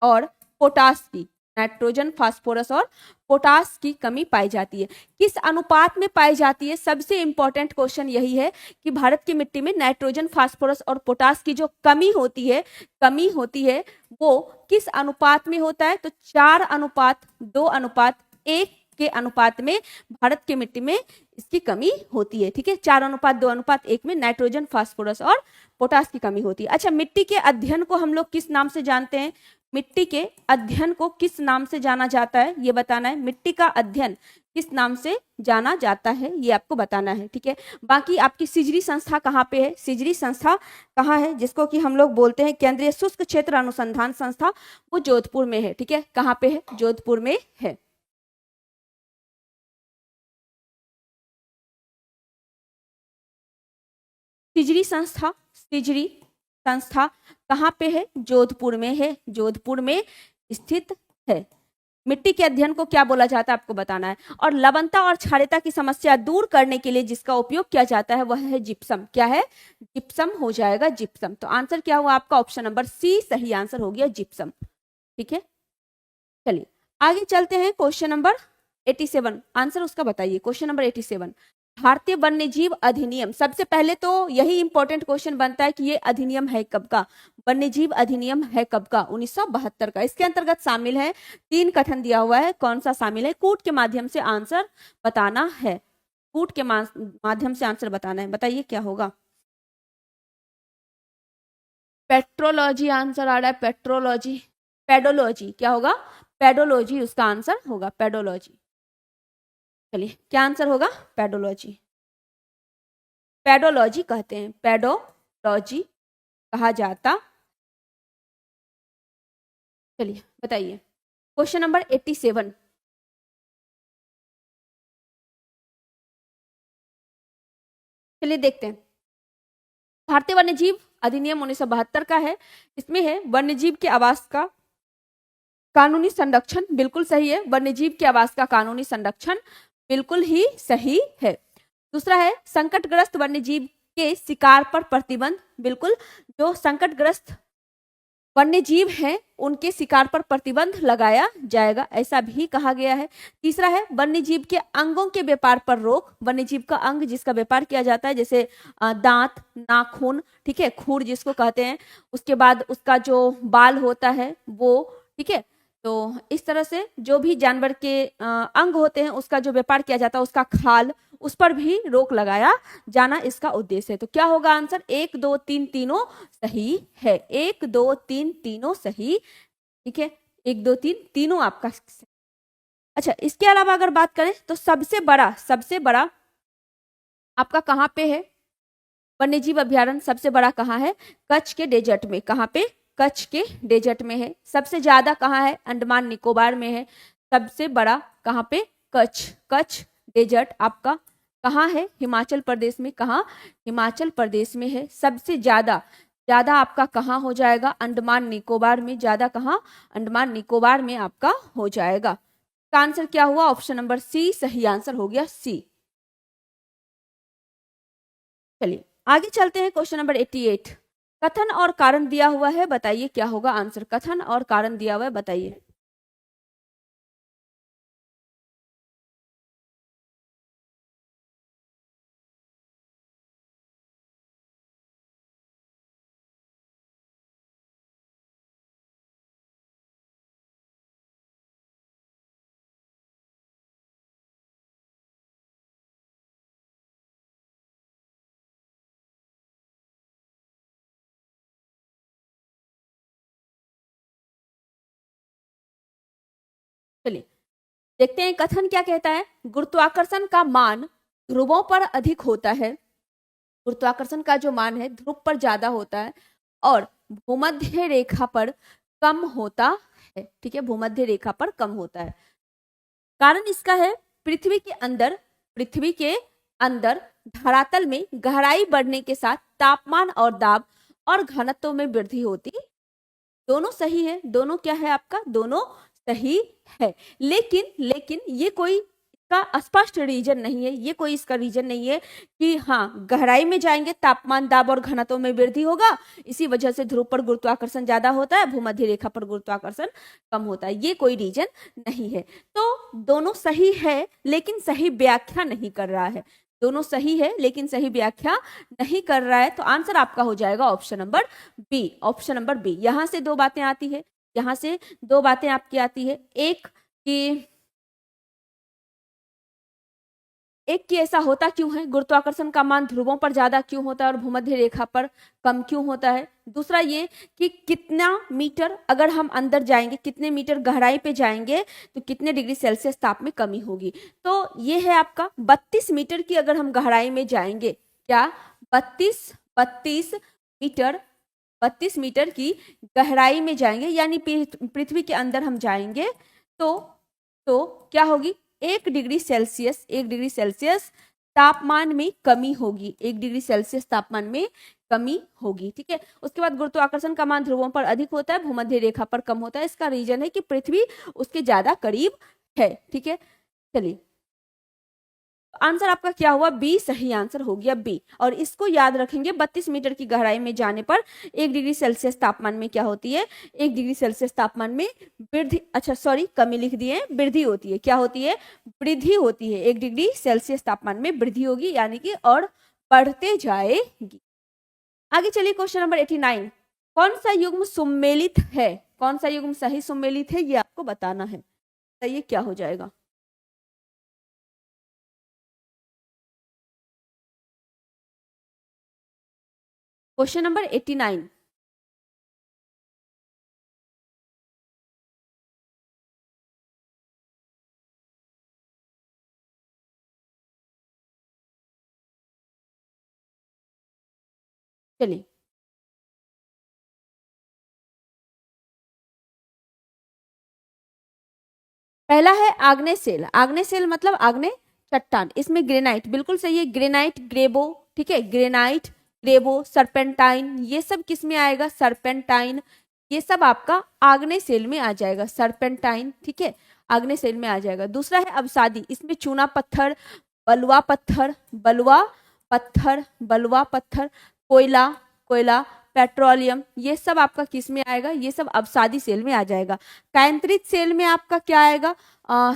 और पोटास की, नाइट्रोजन, फास्फोरस और पोटास की कमी पाई जाती है। किस अनुपात में पाई जाती है, सबसे इंपॉर्टेंट क्वेश्चन यही है कि भारत की मिट्टी में नाइट्रोजन, फास्फोरस और पोटास की जो कमी होती है वो किस अनुपात में होता है, तो 4:2:1 के अनुपात में भारत की मिट्टी में इसकी कमी होती है। ठीक है, 4:2:1 में नाइट्रोजन, फास्फोरस और पोटास की कमी होती है। अच्छा, मिट्टी के अध्ययन को हम लोग किस नाम से जानते हैं, मिट्टी के अध्ययन को किस नाम से जाना जाता है, ये बताना है। मिट्टी का अध्ययन किस नाम से जाना जाता है, ये आपको बताना है। ठीक है, बाकी आपकी सिजरी संस्था कहाँ पे है, सिजरी संस्था कहाँ है, जिसको कि हम लोग बोलते हैं केंद्रीय शुष्क क्षेत्र अनुसंधान संस्था, वो जोधपुर में है। ठीक है, कहाँ पे है, जोधपुर में है। सिजरी संस्था, सिजरी संस्था कहाँ पे है, जोधपुर में है, जोधपुर में स्थित है। मिट्टी के अध्ययन को क्या बोला जाता है आपको बताना है। और लवणता और क्षारीयता की समस्या दूर करने के लिए जिसका उपयोग किया जाता है वह है जिप्सम। क्या है, जिप्सम हो जाएगा, जिप्सम। तो आंसर क्या हुआ आपका, ऑप्शन नंबर सी सही आंसर हो गया, जिप्सम। ठीक है, चलिए आगे चलते हैं। क्वेश्चन नंबर 87, आंसर उसका बताइए। क्वेश्चन नंबर 87, भारतीय वन्यजीव अधिनियम, सबसे पहले तो यही इंपॉर्टेंट क्वेश्चन बनता है कि ये अधिनियम है कब का, वन्यजीव अधिनियम है कब का, 1972 का। इसके अंतर्गत शामिल है, 3 कथन दिया हुआ है, कौन सा शामिल है, कूट के माध्यम से आंसर बताना है, कूट के माध्यम से आंसर बताना है। बताइए क्या होगा, पेट्रोलॉजी आंसर आ रहा है, पेट्रोलॉजी, पेडोलॉजी, क्या होगा, पेडोलॉजी उसका आंसर होगा, पेडोलॉजी। चलिए क्या आंसर होगा, पेडोलॉजी, पेडोलॉजी कहते हैं, पेडोलॉजी कहा जाता। चलिए बताइए क्वेश्चन नंबर 87, चलिए देखते हैं। भारतीय वन्यजीव अधिनियम 1972 का है, इसमें है वन्यजीव के आवास का कानूनी संरक्षण, बिल्कुल सही है, वन्यजीव के आवास का कानूनी संरक्षण बिल्कुल ही सही है। दूसरा है संकटग्रस्त वन्यजीव के शिकार पर प्रतिबंध, बिल्कुल, जो संकटग्रस्त वन्यजीव हैं उनके शिकार पर प्रतिबंध लगाया जाएगा, ऐसा भी कहा गया है। तीसरा है वन्यजीव के अंगों के व्यापार पर रोक, वन्यजीव का अंग जिसका व्यापार किया जाता है, जैसे दांत, नाखून, ठीक है, खुर जिसको कहते हैं, उसके बाद उसका जो बाल होता है वो, ठीक है, तो इस तरह से जो भी जानवर के अंग होते हैं उसका जो व्यापार किया जाता है, उसका खाल, उस पर भी रोक लगाया जाना इसका उद्देश्य है। तो क्या होगा आंसर, 1, 2, 3 तीनों सही है, 1, 2, 3 तीनों सही। ठीक है, 1, 2, 3 तीनों आपका। अच्छा, इसके अलावा अगर बात करें तो सबसे बड़ा आपका कहाँ पे है, वन्यजीव अभ्यारण्य सबसे बड़ा कहाँ है, कच्छ के डेजर्ट में। कहाँ पे, कच्छ के डेजर्ट में है। सबसे ज्यादा कहाँ है, अंडमान निकोबार में है। सबसे बड़ा कहाँ पे, कच्छ डेजर्ट आपका कहाँ है, हिमाचल प्रदेश में। कहाँ, हिमाचल प्रदेश में है। सबसे ज्यादा आपका कहाँ हो जाएगा, अंडमान निकोबार में। ज्यादा कहाँ, अंडमान निकोबार में आपका हो जाएगा। का आंसर क्या हुआ, ऑप्शन नंबर सी सही आंसर हो गया, सी। चलिए आगे चलते हैं। क्वेश्चन नंबर 88, कथन और कारण दिया हुआ है, बताइए क्या होगा आंसर। कथन और कारण दिया हुआ है, बताइए। चलिए देखते हैं कथन क्या कहता है। गुरुत्वाकर्षण का मान ध्रुवों पर अधिक होता है, गुरुत्वाकर्षण का जो मान है ध्रुव पर ज्यादा होता है, और भूमध्य रेखा पर कम होता है। ठीक है, भूमध्य रेखा पर कम होता है। कारण इसका है पृथ्वी के अंदर धरातल में गहराई बढ़ने के साथ तापमान और दाब और घनत्व में वृद्धि होती। दोनों सही है, दोनों क्या है आपका, दोनों सही है। लेकिन ये कोई इसका स्पष्ट रीजन नहीं है, ये कोई इसका रीजन नहीं है कि हाँ गहराई में जाएंगे तापमान दाब और घनत्व में वृद्धि होगा, इसी वजह से ध्रुव पर गुरुत्वाकर्षण ज्यादा होता है, भूमध्य रेखा पर गुरुत्वाकर्षण कम होता है। ये कोई रीजन नहीं है। तो दोनों सही है लेकिन सही व्याख्या नहीं कर रहा है। दोनों सही है लेकिन सही व्याख्या नहीं कर रहा है। तो आंसर आपका हो जाएगा option number B. Option number B. यहां से दो बातें आती है, यहां से दो बातें आपकी आती है। एक कि ऐसा होता क्यों है, गुरुत्वाकर्षण का मान ध्रुवों पर ज्यादा क्यों होता है और भूमध्य रेखा पर कम क्यों होता है। दूसरा ये कि कितना मीटर अगर हम अंदर जाएंगे, कितने मीटर गहराई पे जाएंगे तो कितने डिग्री सेल्सियस ताप में कमी होगी। तो ये है आपका 32 मीटर की अगर हम गहराई में जाएंगे, क्या 32 मीटर 32 मीटर की गहराई में जाएंगे यानी पृथ्वी के अंदर हम जाएंगे तो क्या होगी, 1 डिग्री सेल्सियस तापमान में कमी होगी, 1 डिग्री सेल्सियस तापमान में कमी होगी। ठीक है, उसके बाद गुरुत्वाकर्षण का मान ध्रुवों पर अधिक होता है, भूमध्य रेखा पर कम होता है। इसका रीजन है कि पृथ्वी उसके ज्यादा करीब है। ठीक है, चलिए आंसर आपका क्या हुआ, बी सही आंसर हो गया बी। और इसको याद रखेंगे, 32 मीटर की गहराई में जाने पर 1 डिग्री सेल्सियस तापमान में क्या होती है, 1 डिग्री सेल्सियस तापमान में वृद्धि, अच्छा सॉरी कमी लिख दिए, वृद्धि होती है। क्या होती है, वृद्धि होती है। 1 डिग्री सेल्सियस तापमान में वृद्धि होगी यानी कि और बढ़ते जाएगी। आगे चलिए क्वेश्चन नंबर 89। कौन सा युग्म सुमेलित है, कौन सा युग्म सही सुमेलित है ये आपको बताना है। तो ये क्या हो जाएगा, क्वेश्चन नंबर 89। चलिए पहला है आग्नेय सेल। आग्नेय सेल मतलब आग्नेय चट्टान, इसमें ग्रेनाइट बिल्कुल सही है, ग्रेनाइट ग्रेबो। ठीक है, ग्रेनाइट ग्रेबो सर्पेंटाइन ये सब किस में आएगा, सर्पेंटाइन ये सब आपका आग्नेय सेल में आ जाएगा, सर्पेंटाइन। ठीक है, आग्नेय सेल में आ जाएगा। दूसरा है अवसादी, इसमें चूना पत्थर, बलुआ पत्थर, बलुआ पत्थर, कोयला पेट्रोलियम ये सब आपका किस में आएगा, ये सब अवसादी सेल में आ जाएगा। कायंत्रित सेल में आपका क्या आएगा,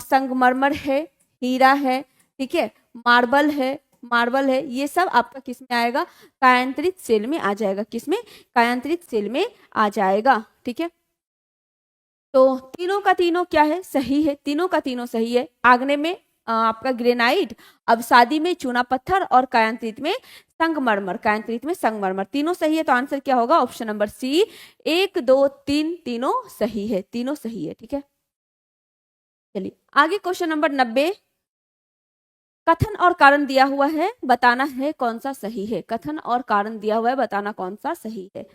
संगमरमर है, हीरा है, ठीक है, मार्बल है, ये सब आपका किस में आएगा, कायांतरित सेल में आ जाएगा। किसमें, कायांतरित सेल में आ जाएगा। ठीक है, तो तीनों का तीनों क्या है, सही है, तीनों का तीनों सही है। आग्नेय में आपका ग्रेनाइट, अवसादी में चूना पत्थर और कायांतरित में संगमरमर, तीनों सही है। तो आंसर क्या होगा, ऑप्शन नंबर सी, 1 2 3 तीनों सही है, तीनों सही है। ठीक है, चलिए आगे क्वेश्चन नंबर 90। कथन और कारण दिया हुआ है, बताना है कौन सा सही है। कथन और कारण दिया हुआ है, बताना कौन सा सही है।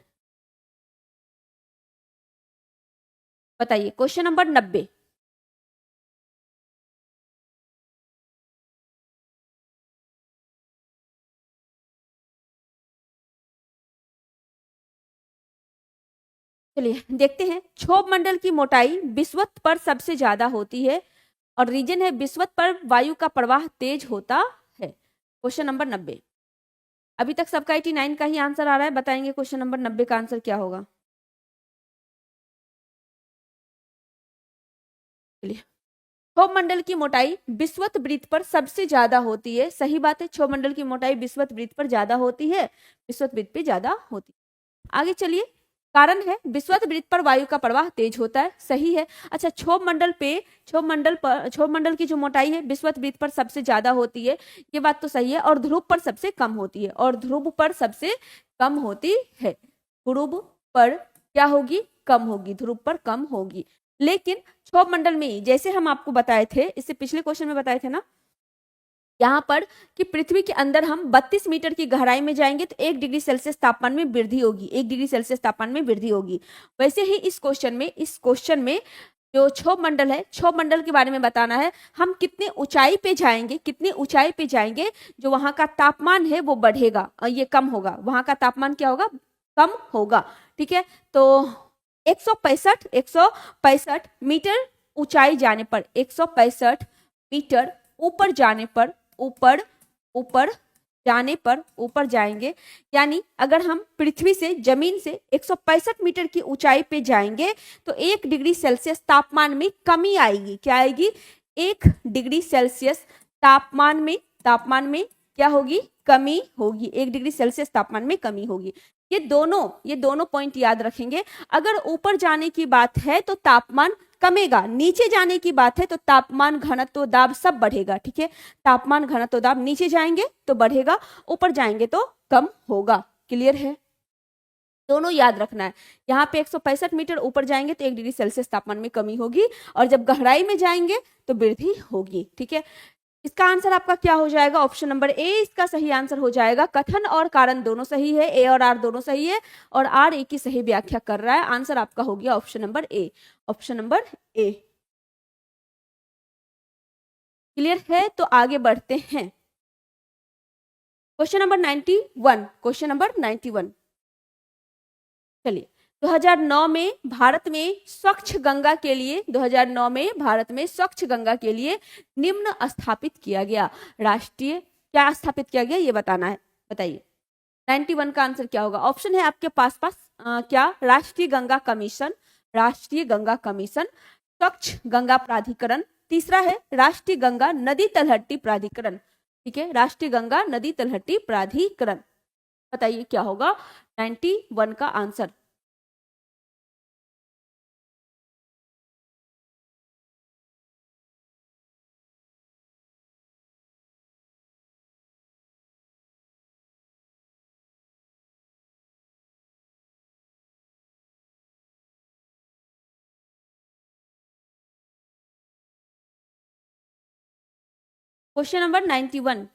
बताइए क्वेश्चन नंबर 90। चलिए देखते हैं। क्षोभ मंडल की मोटाई विषुवत पर सबसे ज्यादा होती है और रीजन है विषुवत पर वायु का प्रवाह तेज होता है। Question number 90। अभी तक सबका 89 का ही आंसर आ रहा है, बताएंगे क्वेश्चन नंबर 90 का आंसर क्या होगा। चलिए, क्षोभ मंडल की मोटाई विषुवत वृत्त पर सबसे ज्यादा होती है, सही बात है, क्षोभ मंडल की मोटाई विषुवत वृत्त पर ज्यादा होती है, विषुवत वृत्त पे ज्यादा होती है। आगे चलिए, कारण है विषुवत वृत्त पर वायु का प्रवाह तेज होता है, सही है। अच्छा, क्षोभ मंडल की जो मोटाई है विषुवत वृत्त पर सबसे ज्यादा होती है, ये बात तो सही है, और ध्रुव पर सबसे कम होती है, और ध्रुव पर सबसे कम होती है। ध्रुव पर क्या होगी, कम होगी, ध्रुव पर कम होगी। लेकिन क्षोभ मंडल में जैसे हम आपको बताए थे, इससे पिछले क्वेश्चन में बताए थे ना, यहाँ पर कि पृथ्वी के अंदर हम 32 मीटर की गहराई में जाएंगे तो 1 डिग्री सेल्सियस तापमान में वृद्धि होगी, 1 डिग्री सेल्सियस तापमान में वृद्धि होगी। वैसे ही इस क्वेश्चन में जो क्षोभ मंडल है, क्षोभ मंडल के बारे में बताना है। हम कितने ऊंचाई पे जाएंगे, कितने ऊंचाई पे जाएंगे जो वहां का तापमान है वो बढ़ेगा और ये कम होगा, वहां का तापमान क्या होगा, कम होगा। ठीक है, तो 165 मीटर ऊंचाई जाने पर, 165 मीटर ऊपर जाने पर, ऊपर जाएंगे, यानी अगर हम पृथ्वी से, जमीन से 165 मीटर की ऊंचाई पे जाएंगे तो 1 डिग्री सेल्सियस तापमान में कमी आएगी। क्या आएगी, 1 डिग्री सेल्सियस तापमान में क्या होगी, कमी होगी, 1 डिग्री सेल्सियस तापमान में कमी होगी। ये दोनों पॉइंट याद रखेंगे। अगर ऊपर जाने की बात है तो तापमान कमेगा, नीचे जाने की बात है तो तापमान, घनत्व, दाब सब बढ़ेगा। ठीक है, तापमान, घनत्व, दाब नीचे जाएंगे तो बढ़ेगा, ऊपर जाएंगे तो कम होगा। क्लियर है, दोनों याद रखना है। यहाँ पे 165 मीटर ऊपर जाएंगे तो 1 डिग्री सेल्सियस तापमान में कमी होगी और जब गहराई में जाएंगे तो वृद्धि होगी। ठीक है, इसका आंसर आपका क्या हो जाएगा, ऑप्शन नंबर ए इसका सही आंसर हो जाएगा। कथन और कारण दोनों सही है, ए और आर दोनों सही है और आर ए की सही व्याख्या कर रहा है। आंसर आपका हो गया option number A, option number A. Clear है, तो आगे बढ़ते हैं। Question number 91, question number 91। चलिए, 2009 में भारत में स्वच्छ गंगा के लिए, 2009 में भारत में स्वच्छ गंगा के लिए निम्न स्थापित किया गया, राष्ट्रीय क्या स्थापित किया गया ये बताना है, बताइए। 91 का आंसर क्या होगा, ऑप्शन है आपके पास क्या, राष्ट्रीय गंगा कमीशन, राष्ट्रीय गंगा कमीशन, स्वच्छ गंगा प्राधिकरण, तीसरा है राष्ट्रीय गंगा नदी तलहटी प्राधिकरण। ठीक है, राष्ट्रीय गंगा नदी तलहटी प्राधिकरण। बताइए क्या होगा 91 का आंसर। Question number 91।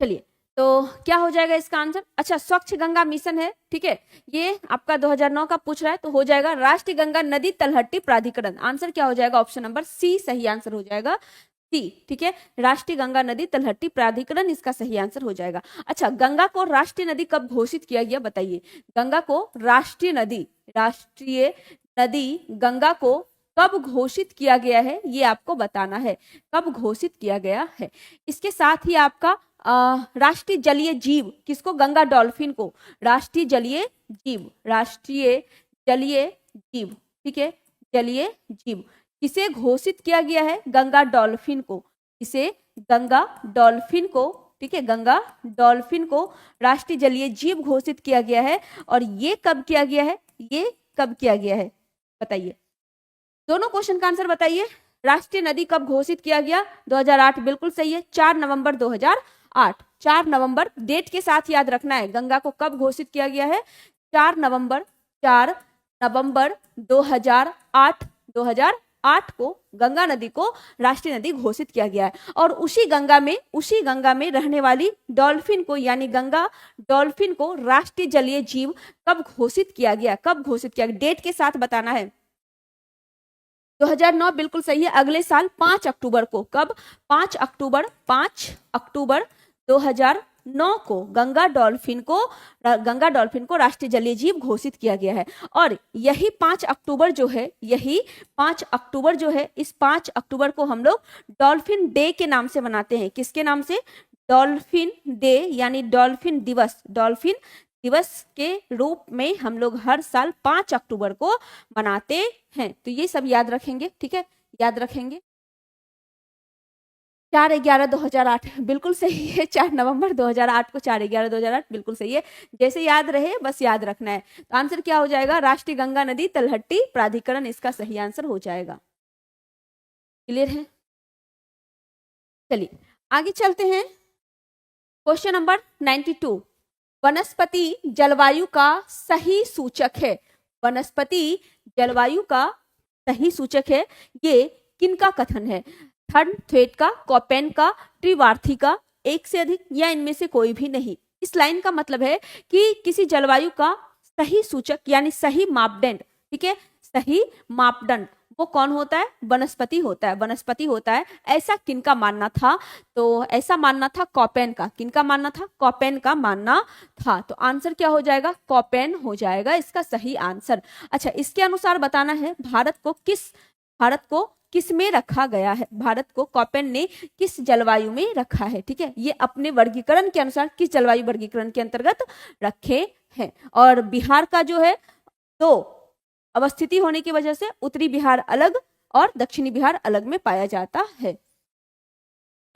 चलिए, तो क्या हो जाएगा इसका आंसर, अच्छा स्वच्छ गंगा मिशन है। ठीक है, ये आपका 2009 का पूछ रहा है तो हो जाएगा राष्ट्रीय गंगा नदी तलहटी प्राधिकरण। आंसर क्या हो जाएगा, ऑप्शन नंबर सी सही आंसर हो जाएगा, सी। ठीक है, राष्ट्रीय गंगा नदी तलहटी प्राधिकरण इसका सही आंसर हो जाएगा। अच्छा, गंगा को राष्ट्रीय नदी कब घोषित किया गया, बताइए। गंगा को राष्ट्रीय नदी गंगा को कब घोषित किया गया है ये आपको बताना है, कब घोषित किया गया है। इसके साथ ही आपका राष्ट्रीय जलीय जीव किसको, गंगा डॉल्फिन को, राष्ट्रीय जलीय जीव, राष्ट्रीय जलीय जीव। ठीक है, जलीय जीव किसे घोषित किया गया है, गंगा डॉल्फिन को, किसे, गंगा डॉल्फिन को। ठीक है, गंगा डॉल्फिन को राष्ट्रीय जलीय जीव घोषित किया गया है। और ये कब किया गया है, ये कब किया गया है बताइए, दोनों क्वेश्चन का आंसर बताइए। राष्ट्रीय नदी कब घोषित किया गया, 2008 बिल्कुल सही है, 4 नवंबर 2008, 4 नवंबर डेट के साथ याद रखना है। गंगा को कब घोषित किया गया है, 4 नवंबर 2008 को गंगा नदी को राष्ट्रीय नदी घोषित किया गया है। और उसी गंगा में रहने वाली डॉल्फिन को, यानी गंगा डॉल्फिन को राष्ट्रीय जलीय जीव कब घोषित किया गया, कब घोषित किया गया, डेट के साथ बताना है। 2009 बिल्कुल सही है, अगले साल 5 अक्टूबर को, कब, 5 अक्टूबर 2008 9 को गंगा डॉल्फिन को राष्ट्रीय जलीय जीव घोषित किया गया है। और यही 5 अक्टूबर जो है, इस 5 अक्टूबर को हम लोग डॉल्फिन डे के नाम से मनाते हैं। किसके नाम से? डॉल्फिन डे, यानी डॉल्फिन दिवस के रूप में हम लोग हर साल 5 अक्टूबर को मनाते हैं। तो ये सब याद रखेंगे, ठीक है, याद रखेंगे। 4/11/2008 बिल्कुल सही है। 4 नवंबर 2008 को 4/11/2008 बिल्कुल सही है। जैसे याद रहे बस याद रखना है। तो आंसर क्या हो जाएगा? राष्ट्रीय गंगा नदी तलहटी प्राधिकरण इसका सही आंसर हो जाएगा। क्लियर है? चलिए आगे चलते हैं। क्वेश्चन नंबर 92, वनस्पति जलवायु का सही सूचक है। वनस्पति जलवायु का सही सूचक है, ये किनका कथन है? थर्नथवेट का, कोपेन का, ट्रिवार्थी का, एक से अधिक या इनमें से कोई भी नहीं। इस लाइन का मतलब है कि किसी जलवायु का सही सूचक यानी सही मापदंड, ठीक है, सही मापदंड वो कौन होता है? वनस्पति होता है, वनस्पति होता है। ऐसा किनका मानना था? तो ऐसा मानना था कोपेन का। किनका मानना था? कोपेन का मानना था। तो आंसर क्या हो जाएगा? कोपेन हो जाएगा इसका सही आंसर। अच्छा, इसके अनुसार बताना है भारत को किस में रखा गया है। भारत को कोपेन ने किस जलवायु में रखा है, ठीक है, ये अपने वर्गीकरण के अनुसार किस जलवायु वर्गीकरण के अंतर्गत रखे हैं। और बिहार का जो है, तो अवस्थिति होने की वजह से उत्तरी बिहार अलग और दक्षिणी बिहार अलग में पाया जाता है।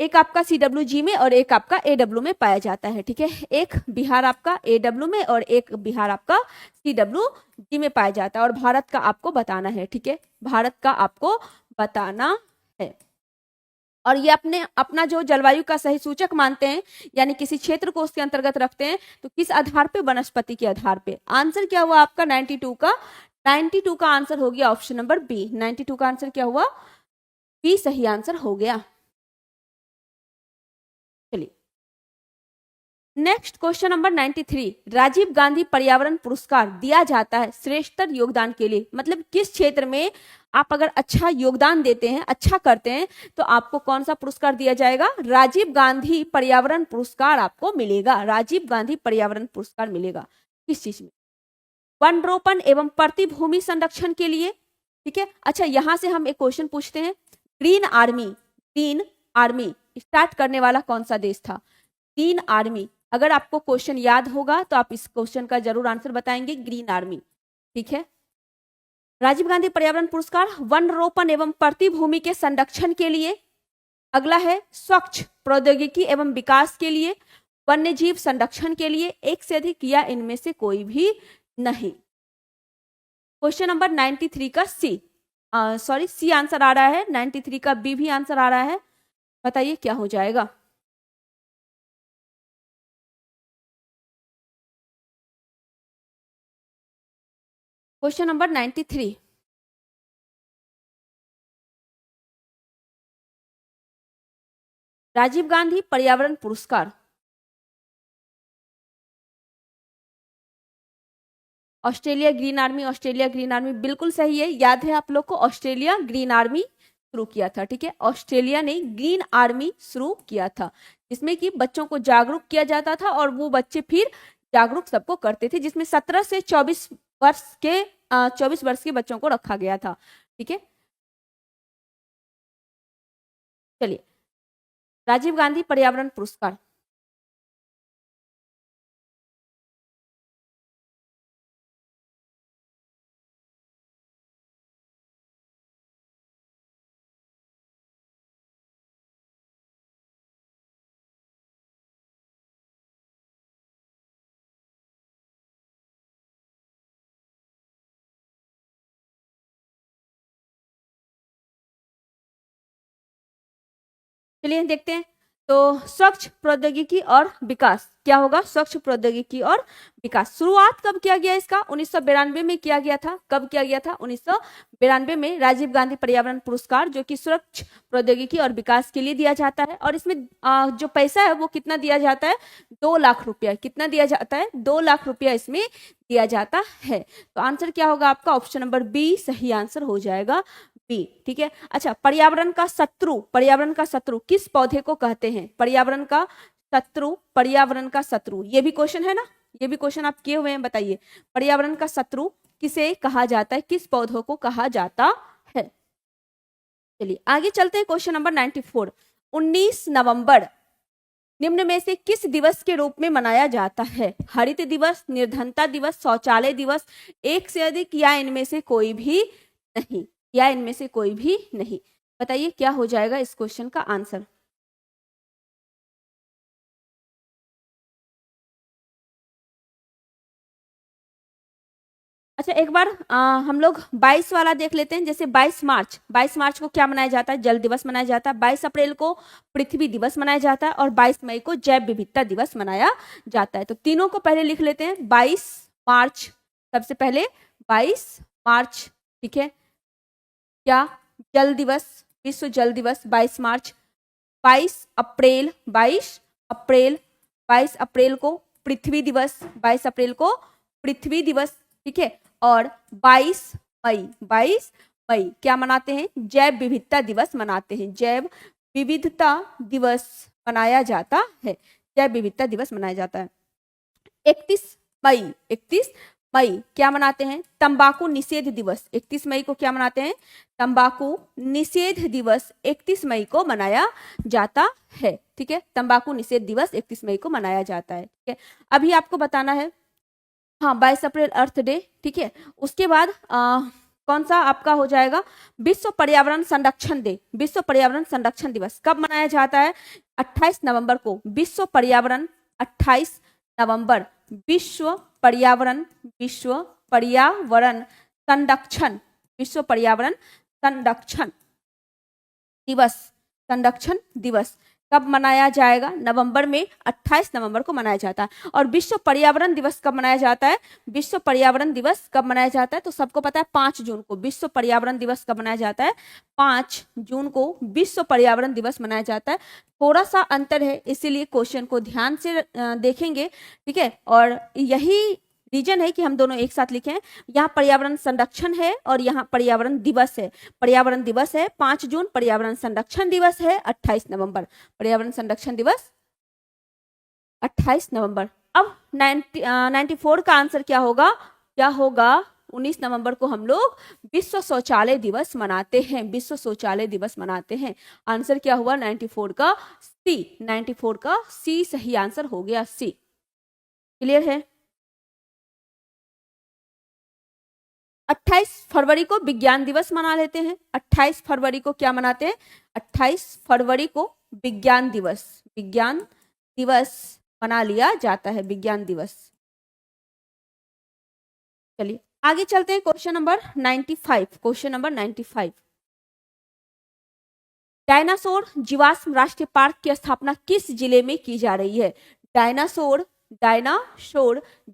एक आपका CWG में और एक आपका AW में पाया जाता है, ठीक है, एक बिहार आपका AW में और एक बिहार आपका CWG में पाया जाता है। और भारत का आपको बताना है, ठीक है, भारत का आपको बताना है। और ये अपना जो जलवायु का सही सूचक मानते हैं, यानी किसी क्षेत्र को उसके अंतर्गत रखते हैं, तो किस आधार पे? वनस्पति के आधार पे। आंसर क्या हुआ आपका 92 का आंसर हो गया ऑप्शन नंबर बी। 92 का आंसर क्या हुआ? बी सही आंसर हो गया। चलिए next question number 93, Rajiv Gandhi पर्यावरण पुरस्कार दिया जाता है श्रेष्ठतर योगदान के लिए। मतलब किस क्षेत्र में आप अगर अच्छा योगदान देते हैं, अच्छा करते हैं, तो आपको कौन सा पुरस्कार दिया जाएगा? राजीव गांधी पर्यावरण पुरस्कार आपको मिलेगा। राजीव गांधी पर्यावरण पुरस्कार मिलेगा किस चीज में? वन रोपण एवं प्रतिभूमि संरक्षण के लिए, ठीक है। अच्छा, यहां से हम एक क्वेश्चन पूछते हैं, ग्रीन आर्मी स्टार्ट करने वाला कौन सा देश था? ग्रीन आर्मी, अगर आपको क्वेश्चन याद होगा तो आप इस क्वेश्चन का जरूर आंसर बताएंगे, ग्रीन आर्मी, ठीक है। राजीव गांधी पर्यावरण पुरस्कार वन रोपण एवं प्रतिभूमि के संरक्षण के लिए। अगला है स्वच्छ प्रौद्योगिकी एवं विकास के लिए, वन्य जीव संरक्षण के लिए, एक से अधिक या इनमें से कोई भी नहीं। क्वेश्चन नंबर 93 का सी आंसर आ रहा है, 93 का बी भी आंसर आ रहा है। बताइए क्या हो जाएगा? क्वेश्चन नंबर 93, राजीव गांधी पर्यावरण पुरस्कार ऑस्ट्रेलिया ग्रीन आर्मी बिल्कुल सही है। याद है आप लोग को, ऑस्ट्रेलिया ग्रीन आर्मी शुरू किया था, ठीक है, ऑस्ट्रेलिया ने ग्रीन आर्मी शुरू किया था, जिसमें कि बच्चों को जागरूक किया जाता था और वो बच्चे फिर जागरूक सबको करते थे, जिसमें 17 से 24 वर्ष के बच्चों को रखा गया था, ठीक है। चलिए, राजीव गांधी पर्यावरण पुरस्कार चलिए देखते हैं। तो स्वच्छ प्रौद्योगिकी और विकास क्या होगा? स्वच्छ प्रौद्योगिकी और विकास शुरुआत कब किया गया इसका? 1992 में किया गया था। कब किया गया था? 1992 में राजीव गांधी पर्यावरण पुरस्कार, जो कि स्वच्छ प्रौद्योगिकी और विकास के लिए दिया जाता है। और इसमें जो पैसा है वो कितना दिया जाता है? 2 लाख रुपया। कितना दिया जाता है? 2 लाख रुपया इसमें दिया जाता है। तो आंसर क्या होगा आपका? ऑप्शन नंबर बी सही आंसर हो जाएगा, बी, ठीक है। अच्छा, पर्यावरण का शत्रु किस पौधे को कहते हैं? पर्यावरण का शत्रु, पर्यावरण का शत्रु, ये भी क्वेश्चन है ना, ये भी क्वेश्चन आप किए हुए हैं, बताइए पर्यावरण का शत्रु किसे कहा जाता है, किस पौधों को कहा जाता है। चलिए आगे चलते हैं, क्वेश्चन नंबर 94। 19 नवंबर निम्न में से किस दिवस के रूप में मनाया जाता है? हरित दिवस, निर्धनता दिवस, शौचालय दिवस, एक से अधिक, या इनमें से कोई भी नहीं, या इनमें से कोई भी नहीं। बताइए क्या हो जाएगा इस क्वेश्चन का आंसर। अच्छा एक बार हम लोग 22 वाला देख लेते हैं। जैसे 22 मार्च को क्या मनाया जाता है? जल दिवस मनाया जाता है। 22 अप्रैल को पृथ्वी दिवस मनाया जाता है और 22 मई को जैव विविधता दिवस मनाया जाता है। तो तीनों को पहले लिख लेते हैं। 22 मार्च, सबसे पहले 22 मार्च, ठीक है। क्या? जल दिवस, विश्व जल दिवस 22 मार्च। 22 अप्रैल, 22 अप्रैल को पृथ्वी दिवस, 22 अप्रैल को पृथ्वी दिवस, ठीक है। और 22 मई क्या मनाते हैं? जैव विविधता दिवस मनाते हैं। जैव विविधता दिवस मनाया जाता है, जैव विविधता दिवस मनाया जाता है। 31 मई क्या मनाते हैं? तंबाकू निषेध दिवस। 31 मई को क्या मनाते हैं? तंबाकू निषेध दिवस 31 मई को मनाया जाता है, ठीक है। तंबाकू निषेध दिवस 31 मई को मनाया जाता है, ठीक है। अभी आपको बताना है, हाँ 22 अप्रैल अर्थ डे, ठीक है। उसके बाद कौन सा आपका हो जाएगा? विश्व पर्यावरण संरक्षण डे। विश्व पर्यावरण संरक्षण दिवस कब मनाया जाता है? 28 नवंबर को। विश्व पर्यावरण 28 नवंबर, विश्व पर्यावरण संरक्षण, विश्व पर्यावरण संरक्षण दिवस कब मनाया जाएगा? नवंबर में, 28 नवंबर को मनाया जाता है। और विश्व पर्यावरण दिवस कब मनाया जाता है? विश्व पर्यावरण दिवस कब मनाया जाता है? तो सबको पता है 5 जून को। विश्व पर्यावरण दिवस कब मनाया जाता है? 5 जून को विश्व पर्यावरण दिवस मनाया जाता है। थोड़ा सा अंतर है, इसीलिए क्वेश्चन को ध्यान से देखेंगे, ठीक है। और यही रीजन है कि हम दोनों एक साथ लिखे हैं। यहाँ पर्यावरण संरक्षण है और यहाँ पर्यावरण दिवस है। पर्यावरण दिवस है 5 जून, पर्यावरण संरक्षण दिवस है 28 नवंबर। पर्यावरण संरक्षण दिवस 28 नवंबर। अब 94 का आंसर क्या होगा? क्या होगा? 19 नवंबर को हम लोग विश्व शौचालय दिवस मनाते हैं। विश्व शौचालय दिवस मनाते हैं। आंसर क्या हुआ 94 का? सी। 94 का सी सही आंसर हो गया, सी। क्लियर है? 28 फरवरी को विज्ञान दिवस मना लेते हैं। 28 फरवरी को क्या मनाते हैं? 28 फरवरी को विज्ञान दिवस मना लिया जाता है, विज्ञान दिवस। चलिए आगे चलते हैं, question number 95। Question number 95, dinosaur जीवाश्म राष्ट्रीय पार्क की स्थापना किस जिले में की जा रही है? डायनासोर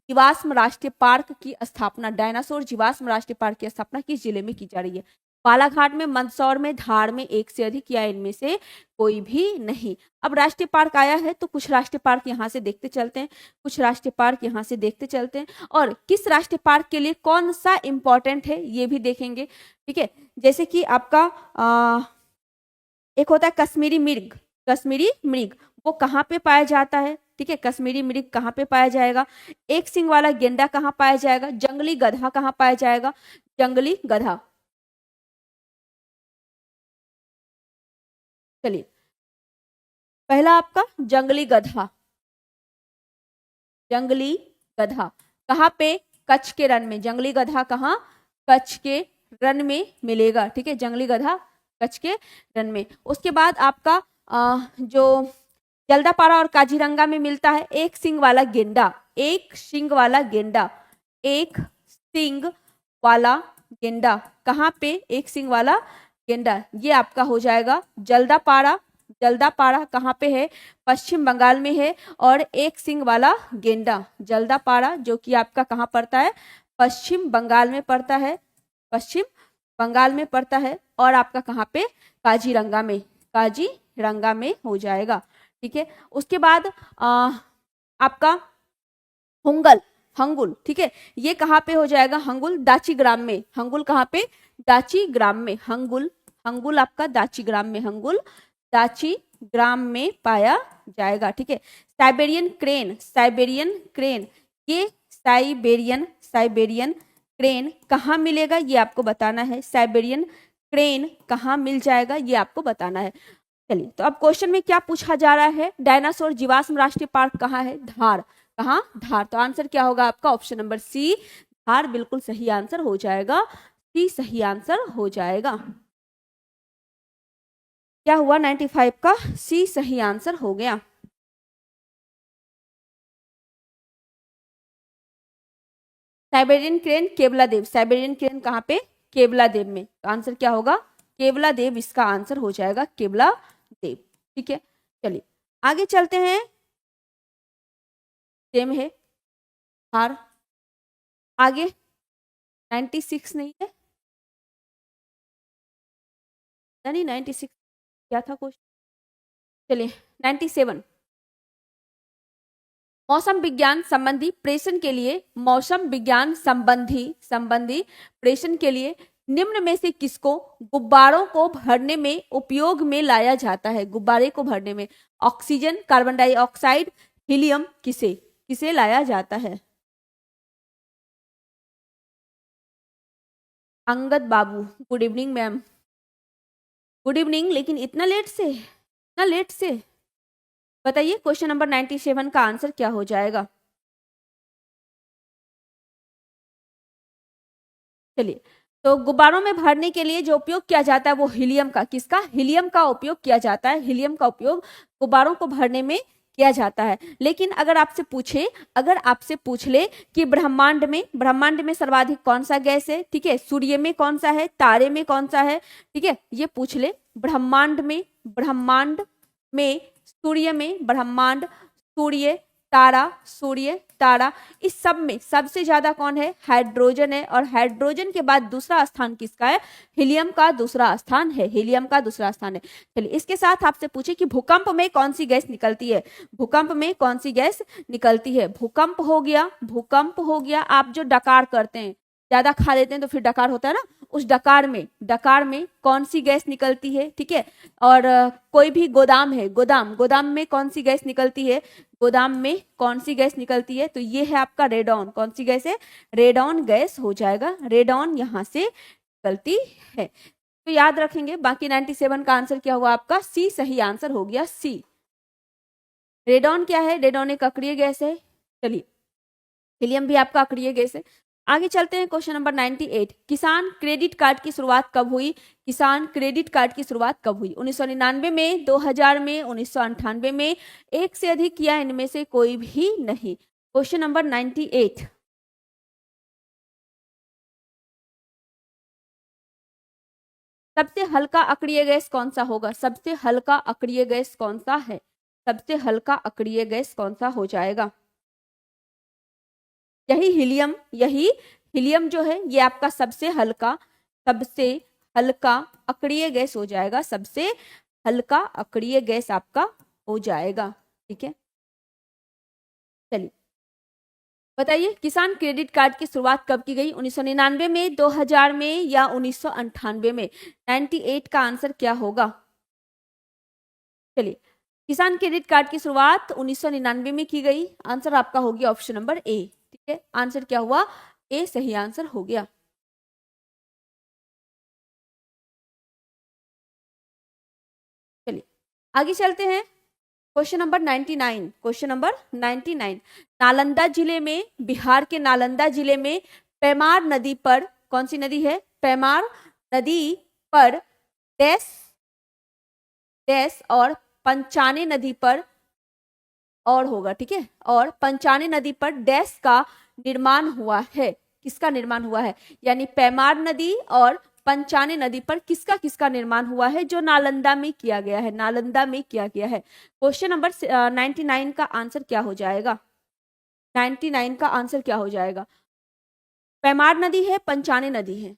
जीवाश्म राष्ट्रीय पार्क की स्थापना, डायनासोर जीवाश्म राष्ट्रीय पार्क की स्थापना किस जिले में की जा रही है? बालाघाट में, मंदसौर में, धार में, एक से अधिक, या इनमें से कोई भी नहीं। अब राष्ट्रीय पार्क आया है तो कुछ राष्ट्रीय पार्क यहाँ से देखते चलते हैं, कुछ राष्ट्रीय पार्क यहाँ से देखते चलते हैं, और किस राष्ट्रीय पार्क के लिए कौन सा इंपॉर्टेंट है ये भी देखेंगे, ठीक है। जैसे कि आपका एक होता है कश्मीरी मृग, वो कहाँ पे पाया जाता है? ठीक है, कश्मीरी मृग कहाँ पे पाया जाएगा? एक सिंग वाला गेंडा कहाँ पाया जाएगा? जंगली गधा कहाँ पाया जाएगा? जंगली गधा। चलिए पहला आपका जंगली गधा कहाँ पे? कच्छ के रण में। जंगली गधा कहाँ? कच्छ के रण में मिलेगा, ठीक है। जंगली गधा कच्छ के रण में। उसके बाद आपका जो जल्दापारा और काजीरंगा में मिलता है एक सिंग वाला गेंडा, कहाँ पे? एक सिंग वाला गेंडा, ये आपका हो जाएगा जल्दापारा कहाँ पे है? पश्चिम बंगाल में है। और एक सिंग वाला गेंडा जल्दापारा जो कि आपका कहाँ पड़ता है? पश्चिम बंगाल में पड़ता है। और आपका कहाँ पे? काजीरंगा में हो जाएगा, ठीक है। उसके बाद आपका हंगुल, ठीक है, ये कहाँ पे हो जाएगा? हंगुल दाची ग्राम में। हंगुल कहाँ पे? दाची ग्राम में। हंगुल आपका दाची ग्राम में। हंगुल दाची ग्राम में पाया जाएगा। ठीक है, साइबेरियन क्रेन, साइबेरियन क्रेन, ये साइबेरियन क्रेन कहाँ मिलेगा ये आपको बताना है। साइबेरियन क्रेन कहाँ मिल जाएगा ये आपको बताना है। चलिए, तो अब क्वेश्चन में क्या पूछा जा रहा है, डायनासोर जीवाश्म राष्ट्रीय पार्क कहाँ है, धार, कहाँ, धार। तो आंसर क्या होगा आपका, ऑप्शन नंबर सी, धार बिल्कुल सही आंसर हो जाएगा, सी सही आंसर हो जाएगा। क्या हुआ 95 का, सी सही आंसर हो गया। Siberian crane Keoladeo, Siberian crane कहाँ पे, केवलादेव में। तो आंसर क्या होगा, केवलादेव इसका आंसर हो जाएगा, केवलादेव। ठीक है, चलिए आगे चलते हैं। सेम है हार, आगे 96 नहीं है, यानी 96 क्या था क्वेश्चन। चलिए 97, मौसम विज्ञान संबंधी प्रेषण के लिए, मौसम विज्ञान संबंधी प्रेषण के लिए निम्न में से किसको गुब्बारों को भरने में उपयोग में लाया जाता है, गुब्बारे को भरने में, ऑक्सीजन, कार्बन डाइऑक्साइड, हीलियम, किसे किसे लाया जाता है। अंगद बाबू, good evening ma'am, good evening. लेकिन इतना लेट से, इतना लेट से, बताइए क्वेश्चन नंबर 97 का आंसर क्या हो जाएगा। चलिए, तो गुब्बारों में भरने के लिए जो उपयोग किया जाता है वो हीलियम का, किसका, हीलियम का उपयोग किया जाता है, हीलियम का उपयोग गुब्बारों को भरने में किया जाता है। लेकिन अगर आपसे पूछे, अगर आपसे पूछ ले कि ब्रह्मांड में सर्वाधिक कौन सा गैस है, ठीक है, सूर्य में कौन सा है, तारे में कौन सा है, ठीक है, ये पूछ ले, ब्रह्मांड में सूर्य में, ब्रह्मांड, सूर्य तारा, इस सब में सबसे ज्यादा कौन है, हाइड्रोजन है। और हाइड्रोजन के बाद दूसरा स्थान किसका है, हीलियम का दूसरा स्थान है, हीलियम का दूसरा स्थान है। चलिए, इसके साथ आपसे पूछे कि भूकंप में कौन सी गैस निकलती है, भूकंप में कौन सी गैस निकलती है। भूकंप हो गया, आप जो डकार करते हैं, ज्यादा खा लेते हैं तो फिर डकार होता है ना, उस डकार में कौन सी गैस निकलती है, ठीक है। और कोई भी गोदाम है, गोदाम में कौन सी गैस निकलती है, गोदाम में कौन सी गैस निकलती है, तो ये है आपका रेडॉन, कौन सी गैस है, रेडॉन गैस हो जाएगा, रेडॉन यहां से निकलती है। तो याद रखेंगे, बाकी 97 का आंसर क्या हुआ आपका, सी सही आंसर हो गया, सी। रेडॉन क्या है, रेडॉन एक अक्रिय गैस है। चलिए, हीलियम भी आपका अक्रिय गैस है। आगे चलते हैं, क्वेश्चन नंबर 98, किसान क्रेडिट कार्ड की शुरुआत कब हुई, किसान क्रेडिट कार्ड की शुरुआत कब हुई, 1999 में, 2000 में, 1998 में, एक से अधिक या इनमें से कोई भी नहीं। क्वेश्चन नंबर 98, सबसे हल्का अक्रिय गैस कौन सा होगा, सबसे हल्का अक्रिय गैस कौन सा है, सबसे हल्का अक्रिय गैस कौन सा हो जाएगा। यही हीलियम जो है ये आपका सबसे हल्का अक्रिय गैस हो जाएगा, सबसे हल्का अक्रिय गैस आपका हो जाएगा। ठीक है, चलिए बताइए, किसान क्रेडिट कार्ड की शुरुआत कब की गई, 1999 में, 2000 में, या 1998 में। 98 का आंसर क्या होगा। चलिए, किसान क्रेडिट कार्ड की शुरुआत 1999 में की गई, आंसर आपका हो गया ऑप्शन नंबर ए। ठीक है, आंसर क्या हुआ, ए सही आंसर हो गया। चलिए आगे चलते हैं, question number 99, question number 99, Nalanda जिले में, बिहार के नालंदा जिले में पैमार नदी पर, कौन सी नदी है, पैमार नदी पर डैश डैश और पंचाने नदी पर और होगा, ठीक है, और पंचाने नदी पर डैश का निर्माण हुआ है, किसका निर्माण हुआ है, यानी पैमार नदी और पंचाने नदी पर किसका किसका निर्माण हुआ है, जो नालंदा में किया गया है, नालंदा में किया गया है। क्वेश्चन नंबर 99 का आंसर क्या हो जाएगा, 99 का आंसर क्या हो जाएगा, पैमार नदी है, पंचाने नदी है,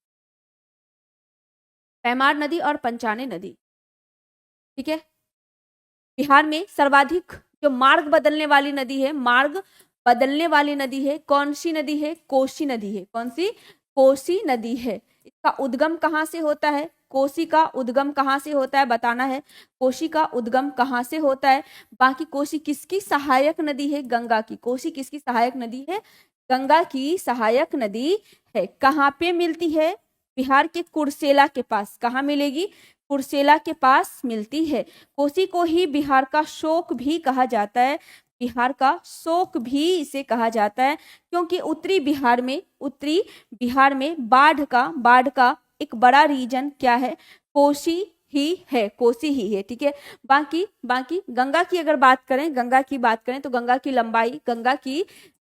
पैमार नदी और पंचाने नदी। ठीक है, बिहार में सर्वाधिक जो मार्ग बदलने वाली नदी है, मार्ग बदलने वाली नदी है, कौन सी नदी है, कोसी नदी है, कौन सी, कोसी नदी है। इसका उद्गम कहाँ से होता है, कोसी का उद्गम कहाँ से होता है बताना है, कोसी का उद्गम कहाँ से होता है। बाकी कोसी किसकी सहायक नदी है, गंगा की। कोसी किसकी सहायक नदी है, गंगा की सहायक नदी है। कहाँ पे मिलती है, बिहार के कुर्सेला के पास। कहाँ मिलेगी, कुर्सेला के पास मिलती है। कोसी को ही बिहार का शोक भी कहा जाता है, बिहार का शोक भी इसे कहा जाता है, क्योंकि उत्तरी बिहार में बाढ़ का एक बड़ा रीजन क्या है, कोसी ही है, कोसी ही है। ठीक है, बाकी गंगा की अगर बात करें, तो गंगा की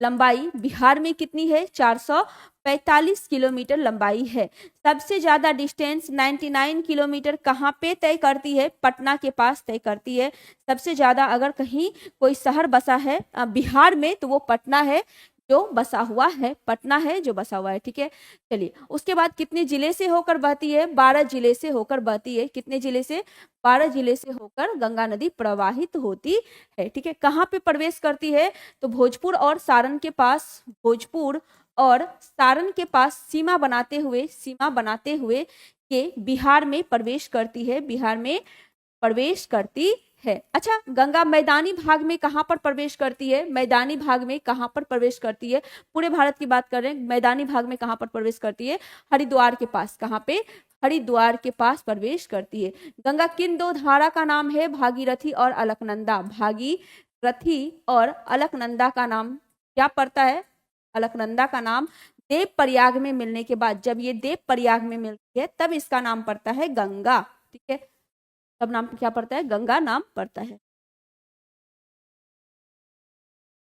लंबाई बिहार में कितनी है, 445 किलोमीटर लंबाई है। सबसे ज्यादा डिस्टेंस 99 किलोमीटर कहाँ पे तय करती है, पटना के पास तय करती है। सबसे ज्यादा अगर कहीं कोई शहर बसा है बिहार में तो वो पटना है जो बसा हुआ है, पटना है जो बसा हुआ है। ठीक है, चलिए उसके बाद कितने जिले से होकर बहती है, 12 जिले से होकर बहती है। कितने जिले से, 12 जिले से होकर गंगा नदी प्रवाहित होती है। ठीक है, कहाँ पे प्रवेश करती है, तो भोजपुर और सारण के पास सीमा बनाते हुए के बिहार में प्रवेश करती है, बिहार में प्रवेश करती है। अच्छा, गंगा मैदानी भाग में कहां पर प्रवेश करती है, मैदानी भाग में कहां पर प्रवेश करती है, पूरे भारत की बात कर रहे हैं, मैदानी भाग में कहां पर प्रवेश करती है, हरिद्वार के पास। कहां पे, हरिद्वार के पास प्रवेश करती है। गंगा किन दो धारा का नाम है, भागीरथी और अलकनंदा। भागीरथी और अलकनंदा का नाम क्या पड़ता है, अलकनंदा का नाम देव प्रयाग में मिलने के बाद, जब ये देव प्रयाग में मिलती है तब इसका नाम पड़ता है गंगा। ठीक है, तब नाम क्या पड़ता है, गंगा नाम पड़ता है।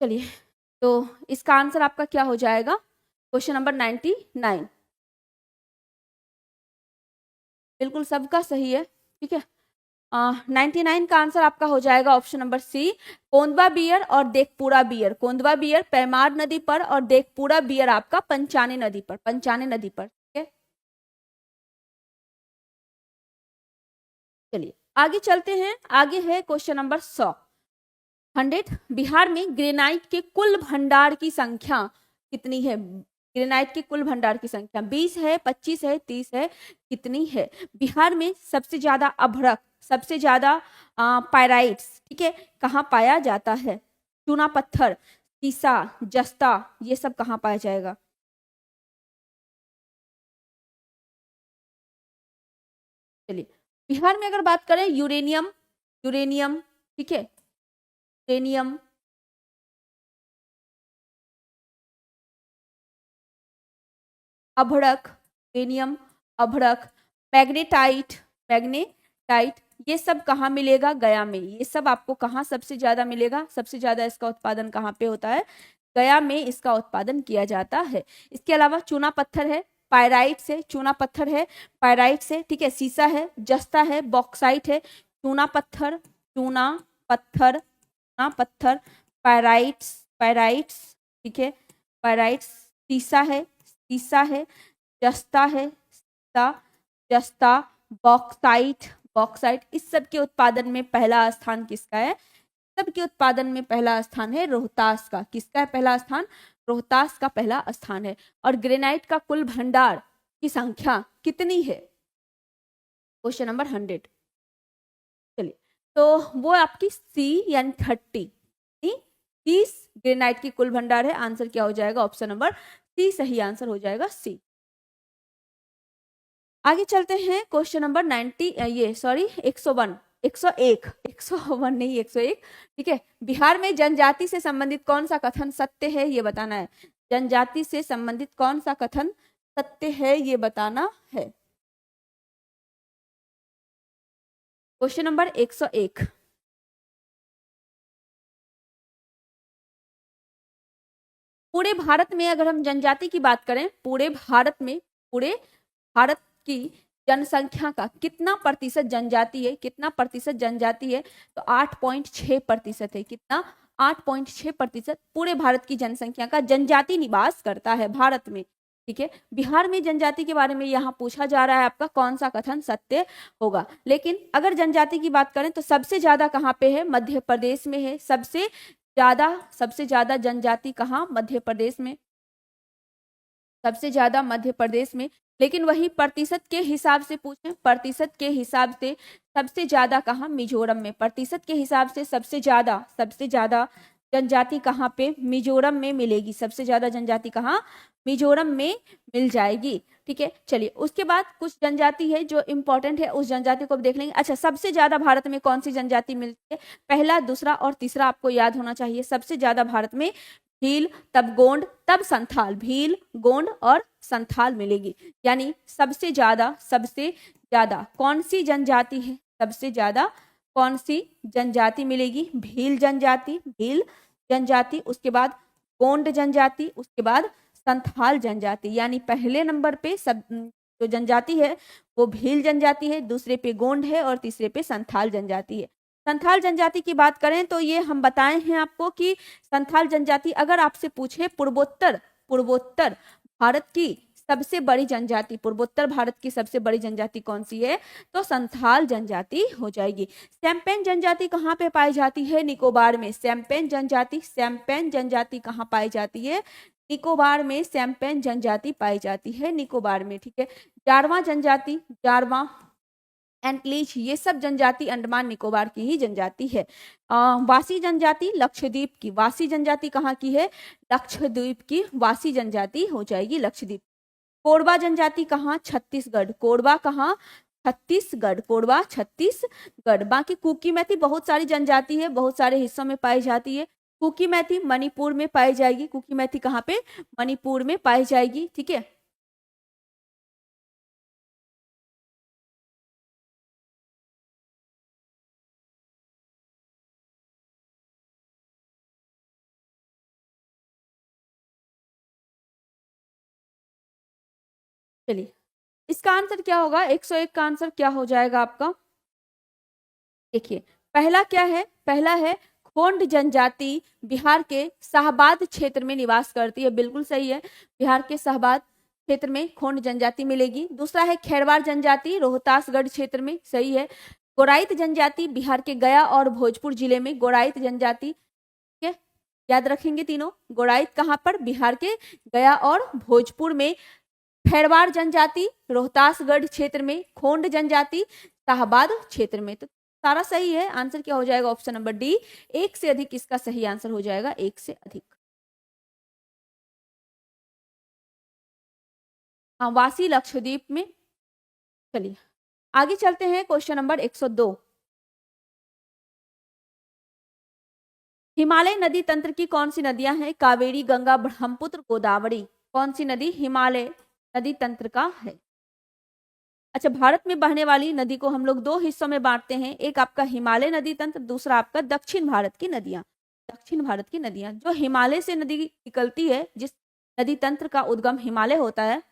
चलिए, तो इसका आंसर आपका क्या हो जाएगा, क्वेश्चन नंबर 99। बिल्कुल सबका सही है। ठीक है, 99 का आंसर आपका हो जाएगा ऑप्शन नंबर सी, कोंदवा बियर और देखपुरा बियर। कोंदवा बियर पैमार नदी पर और देखपुरा बियर आपका पंचाने नदी पर। ठीक है, चलिए आगे चलते हैं। आगे है क्वेश्चन नंबर 100। बिहार में ग्रेनाइट के कुल भंडार की संख्या कितनी है, ग्रेनाइट के कुल भंडार की संख्या 20 है, 25 है, 30 है, कितनी है। बिहार में सबसे ज्यादा अभ्रक, सबसे ज्यादा पायराइट्स, ठीक है, कहाँ पाया जाता है, चूना पत्थर, सीसा, जस्ता, ये सब कहाँ पाया जाएगा। चलिए, बिहार में अगर बात करें यूरेनियम, ठीक है, यूरेनियम, अभड़क, यूरेनियम, अभड़क, मैग्नेटाइट, ये सब कहाँ मिलेगा, गया में। ये सब आपको कहाँ सबसे ज्यादा मिलेगा, सबसे ज्यादा इसका उत्पादन कहाँ पे होता है, गया में इसका उत्पादन किया जाता है। इसके अलावा चूना पत्थर है, पायराइट से, चूना पत्थर है पायराइट से, ठीक है, सीसा है, जस्ता है, बॉक्साइट है, चूना पत्थर, पायराइट्स, ठीक है, पायराइट्स, सीसा है, जस्ता है, जस्ता, बॉक्साइट, इस सब के उत्पादन में पहला स्थान किसका है, सब के उत्पादन में पहला स्थान है रोहतास का। किसका है पहला स्थान, रोहतास का पहला स्थान है। और ग्रेनाइट का कुल भंडार की संख्या कितनी है, क्वेश्चन नंबर 100। चलिए, तो वो आपकी सी यानी 30 ग्रेनाइट की कुल भंडार है। आंसर क्या हो जाएगा, ऑप्शन नंबर सी सही आंसर हो जाएगा, सी। आगे चलते हैं क्वेश्चन नंबर 101 नहीं 101, ठीक है। बिहार में जनजाति से संबंधित कौन सा कथन सत्य है, ये बताना है। जनजाति से संबंधित कौन सा कथन सत्य है, ये बताना है। क्वेश्चन नंबर 101, पूरे भारत में अगर हम जनजाति की बात करें, पूरे भारत की जनसंख्या का कितना प्रतिशत जनजाति है, तो 8.6% है। कितना, 8.6% पूरे भारत की जनसंख्या का जनजाति निवास करता है भारत में। ठीक है, बिहार में जनजाति के बारे में यहाँ पूछा जा रहा है आपका कौन सा कथन सत्य होगा। लेकिन अगर जनजाति की बात करें तो सबसे ज्यादा कहाँ पे है, मध्य प्रदेश में है। सबसे ज्यादा जनजाति कहाँ, मध्य प्रदेश में। सबसे ज्यादा मध्य प्रदेश में। लेकिन वही प्रतिशत के हिसाब से पूछें, प्रतिशत के हिसाब से सबसे ज्यादा कहाँ? मिजोरम में। प्रतिशत के हिसाब से सबसे ज्यादा जनजाति कहाँ पे? मिजोरम में मिलेगी। सबसे ज्यादा जनजाति कहाँ? मिजोरम में मिल जाएगी। ठीक है, चलिए उसके बाद कुछ जनजाति है जो इंपॉर्टेंट है, उस जनजाति को अब देख लेंगे। अच्छा, सबसे ज्यादा भारत में कौन सी जनजाति मिलती है? पहला, दूसरा और तीसरा आपको याद होना चाहिए। सबसे ज्यादा भारत में भील, तब गोंड, तब संथाल। भील, गोंड और संथाल मिलेगी। यानी सबसे ज्यादा कौन सी जनजाति है? सबसे ज्यादा कौन सी जनजाति मिलेगी? भील जनजाति, उसके बाद गोंड जनजाति, उसके बाद संथाल जनजाति। यानी पहले नंबर पे सब जो जनजाति है वो भील जनजाति है, दूसरे पे गोंड है और तीसरे पे संथाल जनजाति है। संथाल जनजाति की बात करें तो ये हम बताए हैं आपको कि संथाल जनजाति अगर आपसे पूछे पूर्वोत्तर भारत की सबसे बड़ी जनजाति, पूर्वोत्तर भारत की सबसे बड़ी जनजाति कौन सी है? तो संथाल जनजाति हो जाएगी। सैम्पेन जनजाति कहाँ पे पाई जाती है? निकोबार में। सैम्पेन जनजाति कहाँ पाई जाती है? निकोबार में सैम्पेन जनजाति पाई जाती है, निकोबार में। ठीक है, जारवा जनजाति, जारवा, एंटलीच, ये सब जनजाति अंडमान निकोबार की ही जनजाति है। वासी जनजाति लक्षद्वीप की। वासी जनजाति कहाँ की है? लक्षद्वीप की वासी जनजाति हो जाएगी, लक्षद्वीप। कोरबा जनजाति कहाँ? छत्तीसगढ़। कोरबा कहाँ? छत्तीसगढ़। कोरबा छत्तीसगढ़। बाकी कुकी मैती बहुत सारी जनजाति है, बहुत सारे हिस्सों में पाई जाती है। कुकी मैती मणिपुर में पाई जाएगी। कुकी मैती कहाँ पे? मणिपुर में पाई जाएगी। ठीक है, चलिए इसका आंसर क्या होगा? 101 का आंसर क्या हो जाएगा आपका? देखिए पहला क्या है? पहला है खोंड जनजाति बिहार के शाहबाद क्षेत्र में निवास करती है। बिल्कुल सही है, बिहार के शाहबाद क्षेत्र में खोंड जनजाति मिलेगी। दूसरा है खेरवार जनजाति रोहतासगढ़ क्षेत्र में। सही है। गोराइत जनजाति बिहार के गया और भोजपुर जिले में। गोराइत जनजाति, ठीक है, याद रखेंगे तीनों। गोराइत कहाँ पर? बिहार के गया और भोजपुर में। खैरवार जनजाति रोहतासगढ़ क्षेत्र में। खोंड जनजाति शाहबाद क्षेत्र में। तो सारा सही है। आंसर क्या हो जाएगा? ऑप्शन नंबर डी, एक से अधिक इसका सही आंसर हो जाएगा, एक से अधिक। हाँ, वासी लक्षद्वीप में। चलिए आगे चलते हैं, क्वेश्चन नंबर 102। हिमालय नदी तंत्र की कौन सी नदियां हैं? कावेरी, गंगा, ब्रह्मपुत्र, गोदावरी। कौन सी नदी हिमालय नदी तंत्र का है? अच्छा, भारत में बहने वाली नदी को हम लोग दो हिस्सों में बांटते हैं। एक आपका हिमालय नदी तंत्र, दूसरा आपका दक्षिण भारत की नदियां। दक्षिण भारत की नदियां जो हिमालय से नदी निकलती है, जिस नदी तंत्र का उद्गम हिमालय होता है,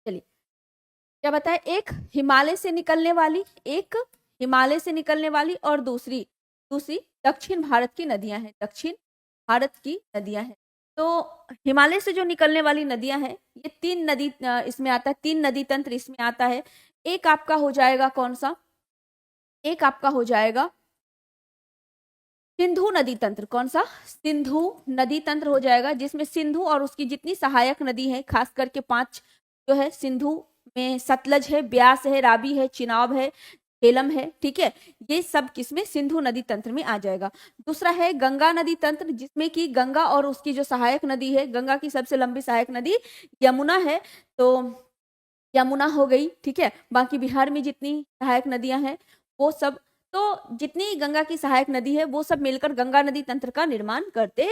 चलिए क्या बताए? एक हिमालय से निकलने वाली, एक हिमालय से निकलने वाली और दूसरी दूसरी दक्षिण भारत की नदियां हैं। दक्षिण भारत की नदियां हैं। तो हिमालय से जो निकलने वाली नदियां हैं, ये तीन नदी इसमें आता है, तीन नदी तंत्र इसमें आता है। एक आपका हो जाएगा कौन सा? एक आपका हो जाएगा सिंधु नदी तंत्र। कौन सा? सिंधु नदी तंत्र हो जाएगा, जिसमें सिंधु और उसकी जितनी सहायक नदी है, खास करके 5 जो है, सिंधु में सतलज है, ब्यास है, रावी है, चिनाब है, झेलम है। ठीक है, ये सब किसमें? सिंधु नदी तंत्र में आ जाएगा। दूसरा है गंगा नदी तंत्र, जिसमें कि गंगा और उसकी जो सहायक नदी है, गंगा की सबसे लंबी सहायक नदी यमुना है, तो यमुना हो गई। ठीक है, बाकी बिहार में जितनी सहायक नदियां हैं वो सब, तो जितनी गंगा की सहायक नदी है वो सब मिलकर गंगा नदी तंत्र का निर्माण करते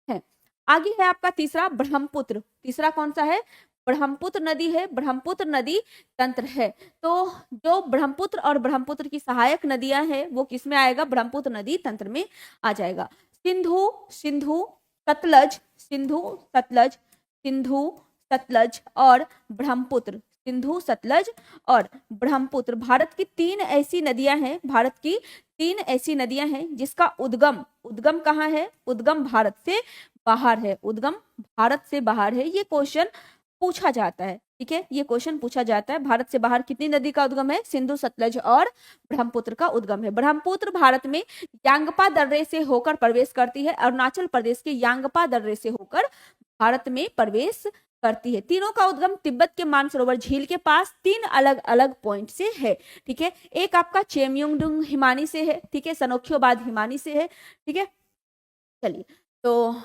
हैं। आगे है आपका तीसरा ब्रह्मपुत्र। तीसरा कौन सा है? ब्रह्मपुत्र नदी है, ब्रह्मपुत्र नदी तंत्र है। तो जो ब्रह्मपुत्र और ब्रह्मपुत्र की सहायक नदियां हैं वो किसमें आएगा? ब्रह्मपुत्र नदी तंत्र में आ जाएगा। सिंधु, सिंधु, सतलज, सिंधु, सतलज, सिंधु, सतलज और ब्रह्मपुत्र। सिंधु, सतलज और ब्रह्मपुत्र भारत की 3 ऐसी नदियां हैं, भारत की 3 ऐसी नदियां हैं जिसका उद्गम कहाँ है? उद्गम भारत से बाहर है। उद्गम भारत से बाहर है। ये क्वेश्चन पूछा जाता है। ठीक है, ये क्वेश्चन पूछा जाता है। भारत से बाहर कितनी नदी का उद्गम है? सिंधु, सतलज और ब्रह्मपुत्र का उद्गम है। ब्रह्मपुत्र भारत में यांगपा दर्रे से होकर प्रवेश करती है, अरुणाचल प्रदेश के यांगपा दर्रे से होकर भारत में प्रवेश करती है। तीनों का उद्गम तिब्बत के मानसरोवर झील के पास 3 अलग अलग पॉइंट से है। ठीक है, एक आपका चेमयोंगडुंग हिमानी से है, ठीक है, सनोखियोबाद हिमानी से है। ठीक है, चलिए, तो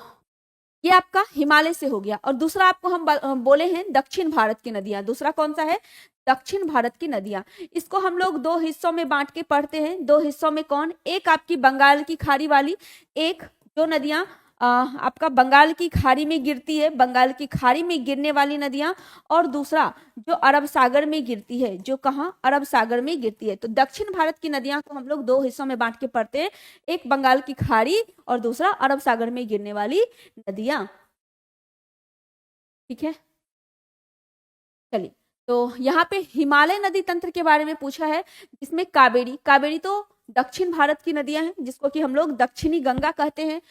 ये आपका हिमालय से हो गया। और दूसरा आपको हम बोले हैं दक्षिण भारत की नदियां। दूसरा कौन सा है? दक्षिण भारत की नदियां। इसको हम लोग 2 हिस्सों में बांट के पढ़ते हैं। 2 हिस्सों में कौन? एक आपकी बंगाल की खाड़ी वाली, एक जो नदियां आपका बंगाल की खाड़ी में गिरती है, बंगाल की खाड़ी में गिरने वाली नदियां, और दूसरा जो अरब सागर में गिरती है, जो कहाँ? अरब सागर में गिरती है। तो दक्षिण भारत की नदियां को हम लोग 2 हिस्सों में बांट के पढ़ते हैं, एक बंगाल की खाड़ी और दूसरा अरब सागर में गिरने वाली नदियां। ठीक है, चलिए, तो यहाँ पे हिमालय नदी तंत्र के बारे में पूछा है, जिसमें कावेरी, कावेरी तो दक्षिण भारत की नदियां हैं, जिसको कि हम लोग दक्षिणी गंगा कहते हैं।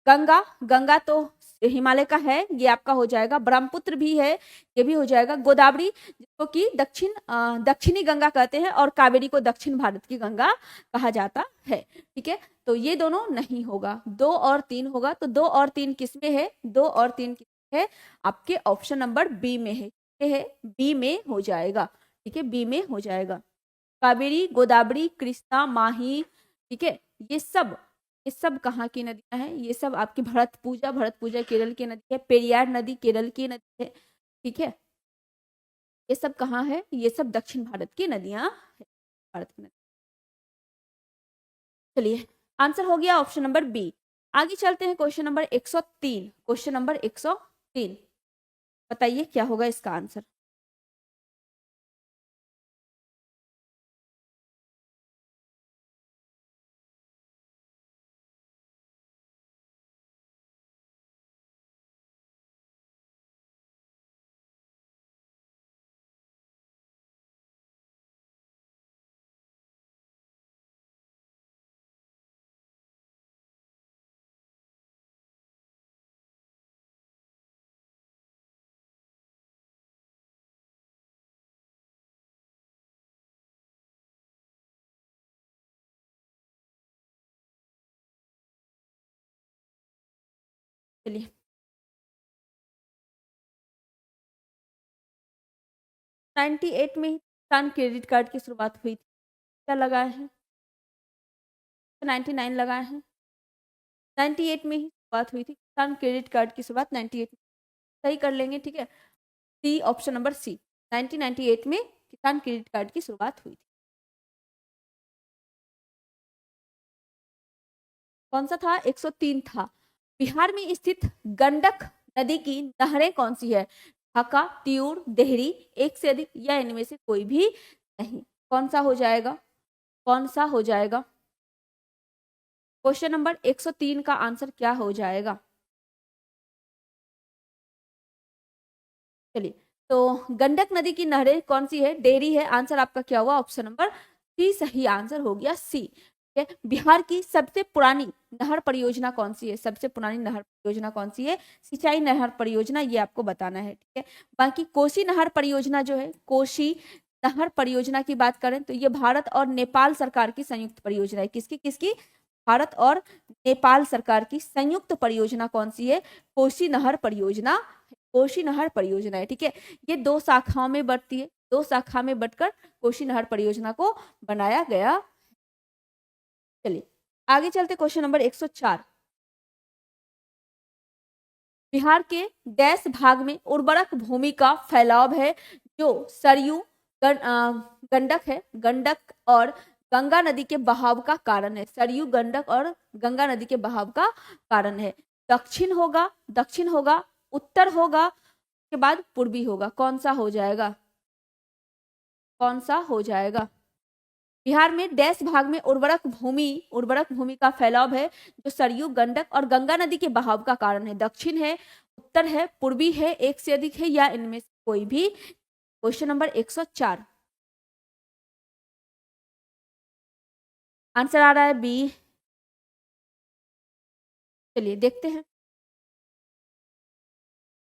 गंगा, गंगा तो हिमालय का है, ये आपका हो जाएगा। ब्रह्मपुत्र भी है, ये भी हो जाएगा। गोदावरी, जिसको कि दक्षिणी गंगा कहते हैं, और कावेरी को दक्षिण भारत की गंगा कहा जाता है। ठीक है, तो ये दोनों नहीं होगा, 2 और 3 होगा। तो 2 और 3 किसमें है? 2 और 3 किसमें है? आपके ऑप्शन नंबर बी में है, बी में हो जाएगा। ठीक है, बी में हो जाएगा। कावेरी, गोदावरी, कृष्णा, माही, ठीक है, ये सब कहाँ की नदियां हैं? ये सब आपकी भरतपूजा केरल की नदी है। पेरियार नदी केरल की नदी है। ठीक है, ये सब कहाँ है? ये सब दक्षिण भारत की नदियां है, भारत की नदी। चलिए, आंसर हो गया ऑप्शन नंबर बी। आगे चलते हैं क्वेश्चन नंबर 103। क्वेश्चन नंबर 103, बताइए क्या होगा इसका आंसर। चलिए, 98 में ही किसान क्रेडिट कार्ड की शुरुआत हुई थी। क्या लगाए हैं? 99 लगाए हैं। 98 में ही शुरुआत हुई थी किसान क्रेडिट कार्ड की शुरुआत, 98 में। सही कर लेंगे, ठीक है। सी, ऑप्शन नंबर सी, 1998 में किसान क्रेडिट कार्ड की शुरुआत हुई थी। कौन सा था? 103 था। बिहार में स्थित गंडक नदी की नहरें कौन सी है? ढाका, तिऊर, देहरी, एक से अधिक, या इनमें से कोई भी नहीं। कौन सा हो जाएगा? कौन सा हो जाएगा? क्वेश्चन नंबर 103 का आंसर क्या हो जाएगा? चलिए, तो गंडक नदी की नहरें कौन सी है? डेहरी है। आंसर आपका क्या हुआ? ऑप्शन नंबर सी सही आंसर हो गया, सी। ठीक है, बिहार की सबसे पुरानी नहर परियोजना कौन सी है? सबसे पुरानी नहर परियोजना कौन सी है? सिंचाई नहर परियोजना, ये आपको बताना है। ठीक है, बाकी कोसी नहर परियोजना जो है, कोसी नहर परियोजना की बात करें तो ये भारत और नेपाल सरकार की संयुक्त परियोजना है। किसकी किसकी? भारत और नेपाल सरकार की संयुक्त परियोजना कौन सी है? कोसी नहर परियोजना, कोसी नहर परियोजना है। ठीक है, ये 2 शाखाओं में बढ़ती है, 2 शाखा में बढ़कर कोसी नहर परियोजना को बनाया गया। चलिए, आगे चलते क्वेश्चन नंबर 104। बिहार के डैश भाग में उर्वरक भूमि का फैलाव है जो सरयू, गंडक है, गंडक और गंगा नदी के बहाव का कारण है। सरयू, गंडक और गंगा नदी के बहाव का कारण है। दक्षिण होगा, उत्तर होगा, के बाद पूर्वी होगा। कौन सा हो जाएगा? कौन सा हो जाएगा? बिहार में डैश भाग में उर्वरक भूमि का फैलाव है जो सरयू, गंडक और गंगा नदी के बहाव का कारण है। दक्षिण है, उत्तर है, पूर्वी है, एक से अधिक है, या इनमें से कोई भी। क्वेश्चन नंबर 104, आंसर आ रहा है बी। चलिए देखते हैं।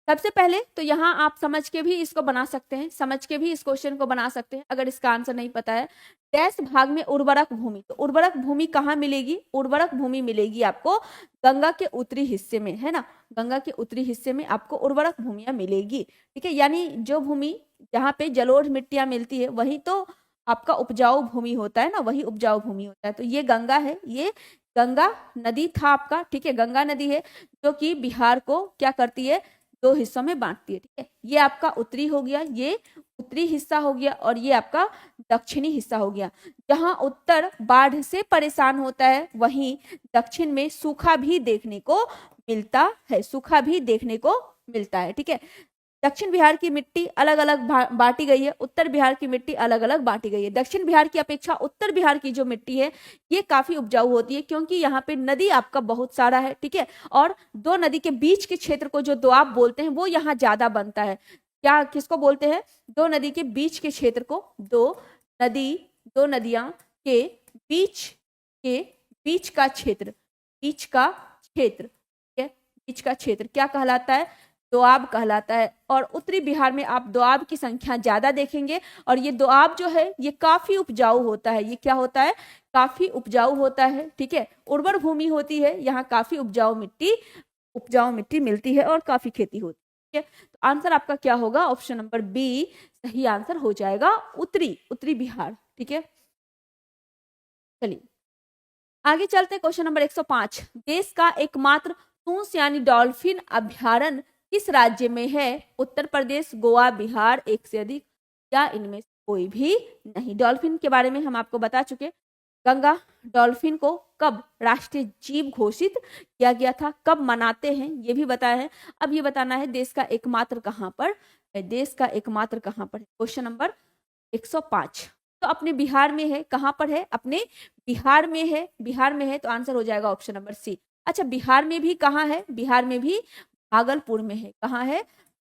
सबसे पहले तो यहाँ आप समझ के भी इसको बना सकते हैं, समझ के भी इस क्वेश्चन को बना सकते हैं अगर इसका आंसर नहीं पता है। डैश भाग में उर्वरक भूमि, तो उर्वरक भूमि कहाँ मिलेगी? उर्वरक भूमि मिलेगी आपको गंगा के उत्तरी हिस्से में, है ना, गंगा के उत्तरी हिस्से में आपको उर्वरक भूमियां मिलेगी। ठीक है, यानी जो भूमि जहाँ पे जलोढ़ मिट्टियां मिलती है वही तो आपका उपजाऊ भूमि होता है ना, वही उपजाऊ भूमि होता है। तो ये गंगा है, ये गंगा नदी था आपका, ठीक है, गंगा नदी है जो कि बिहार को क्या करती है, दो हिस्सों में बांटती है। ठीक है, ये आपका उत्तरी हो गया, ये उत्तरी हिस्सा हो गया, और ये आपका दक्षिणी हिस्सा हो गया। जहां उत्तर बाढ़ से परेशान होता है वहीं दक्षिण में सूखा भी देखने को मिलता है, सूखा भी देखने को मिलता है। ठीक है, दक्षिण बिहार की मिट्टी अलग अलग बांटी गई है, उत्तर बिहार की मिट्टी अलग अलग बांटी गई है। दक्षिण बिहार की अपेक्षा उत्तर बिहार की जो मिट्टी है ये काफी उपजाऊ होती है, क्योंकि यहाँ पे नदी आपका बहुत सारा है। ठीक है, और दो नदी के बीच के क्षेत्र को जो दोआब बोलते हैं वो यहाँ ज्यादा बनता है। क्या, किसको बोलते हैं? दो नदी के बीच के क्षेत्र को, दो नदियां के बीच के बीच का क्षेत्र, बीच का क्षेत्र, ठीक है, बीच का क्षेत्र क्या कहलाता है? दोआब कहलाता है। और उत्तरी बिहार में आप दोआब की संख्या ज्यादा देखेंगे, और ये दोआब जो है ये काफी उपजाऊ होता है। ये क्या होता है? काफी उपजाऊ होता है। ठीक है, उर्वर भूमि होती है, यहाँ काफी उपजाऊ मिट्टी मिलती है और काफी खेती होती है। तो आंसर आपका क्या होगा? ऑप्शन नंबर बी सही आंसर हो जाएगा, उत्तरी बिहार। ठीक है, चलिए आगे चलते हैं। क्वेश्चन नंबर 105, देश का एकमात्र तूंस यानी डॉल्फिन अभ्यारण्य किस राज्य में है? उत्तर प्रदेश, गोवा, बिहार, एक से अधिक, या इनमें से कोई भी नहीं। डॉल्फिन के बारे में हम आपको बता चुके। गंगा डॉल्फिन को कब राष्ट्रीय जीव घोषित किया गया था, कब मनाते हैं ये भी बताया है। अब ये बताना है देश का एकमात्र कहाँ पर है, देश का एकमात्र कहाँ पर है। क्वेश्चन नंबर 105, तो अपने बिहार में है, कहाँ पर है? अपने बिहार में है, बिहार में है, तो आंसर हो जाएगा ऑप्शन नंबर सी। अच्छा, बिहार में भी कहाँ है? बिहार में भी भागलपुर में है। कहाँ है?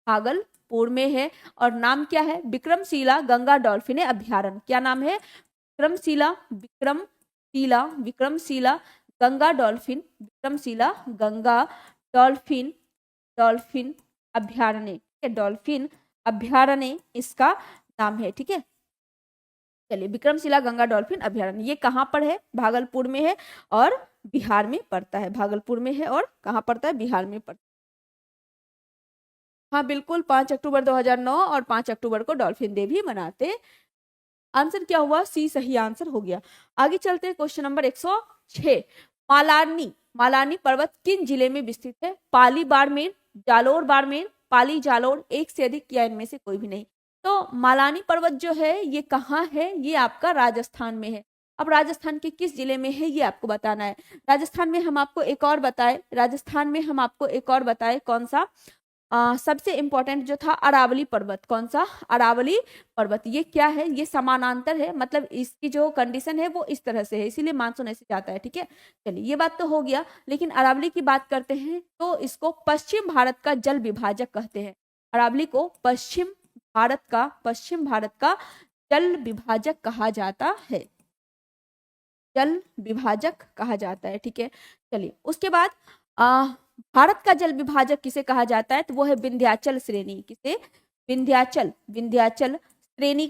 भागलपुर में है। और नाम क्या है? विक्रमशिला गंगा डॉल्फिन अभ्यारण्य। क्या नाम है? Vikramshila Ganga dolphin, Vikramshila Ganga dolphin dolphin अभ्यारण्य, डॉल्फिन अभ्यारण्य इसका नाम है। ठीक है, चलिए विक्रमशिला गंगा डॉल्फिन अभ्यारण्य ये कहाँ पर है? भागलपुर में है और बिहार में पड़ता है। भागलपुर में है और कहाँ पड़ता है? बिहार में पड़ता है। हाँ बिल्कुल, 5 अक्टूबर 2009 और 5 अक्टूबर को डॉल्फिन डे भी मनाते। आंसर क्या हुआ? सी सही आंसर हो गया। आगे चलते हैं। क्वेश्चन नंबर 106, मालानी पर्वत किन जिले में विस्तृत है? पाली बाड़मेर, जालोर बाड़मेर, पाली जालोर, एक से अधिक, या इनमें से कोई भी नहीं। तो मालानी पर्वत जो है ये कहाँ है? ये आपका राजस्थान में है। अब राजस्थान के किस जिले में है ये आपको बताना है। राजस्थान में हम आपको एक और बताए, राजस्थान में हम आपको एक और बताए, कौन सा? सबसे इंपॉर्टेंट जो था अरावली पर्वत। कौन सा? अरावली पर्वत। ये क्या है? ये समानांतर है, मतलब इसकी जो कंडीशन है वो इस तरह से है, इसीलिए मानसून ऐसे जाता है। ठीक है, चलिए ये बात तो हो गया। लेकिन अरावली की बात करते हैं तो इसको पश्चिम भारत का जल विभाजक कहते हैं। अरावली को पश्चिम भारत का जल विभाजक कहा जाता है, जल विभाजक कहा जाता है। ठीक है, चलिए उसके बाद भारत का जल विभाजक किसे कहा जाता है? तो वो है विंध्याचल श्रेणी। किसे? विंध्याचल श्रेणी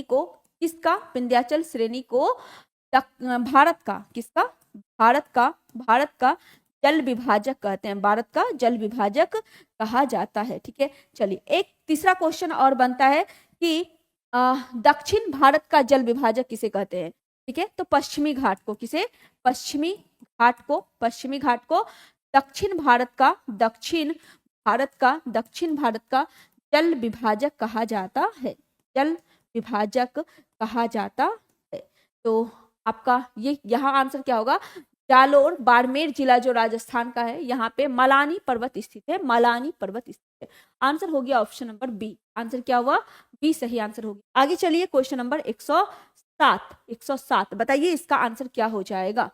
को किसका? विंध्याचल श्रेणी को भारत का किसका? भारत का जल विभाजक कहते हैं, भारत का जल विभाजक कहा जाता है। ठीक है, चलिए एक तीसरा क्वेश्चन और बनता है कि दक्षिण भारत का जल विभाजक किसे कहते हैं? ठीक है, तो पश्चिमी घाट को। किसे? पश्चिमी घाट को दक्षिण भारत का जल विभाजक कहा जाता है, जल विभाजक कहा जाता है। तो आपका ये यहाँ आंसर क्या होगा? जालोर बाड़मेर जिला जो राजस्थान का है, यहाँ पे मलानी पर्वत स्थित है, मलानी पर्वत स्थित है। आंसर हो गया ऑप्शन नंबर बी। आंसर क्या हुआ? बी सही आंसर हो गया। आगे चलिए क्वेश्चन नंबर 107 बताइए इसका आंसर क्या हो जाएगा।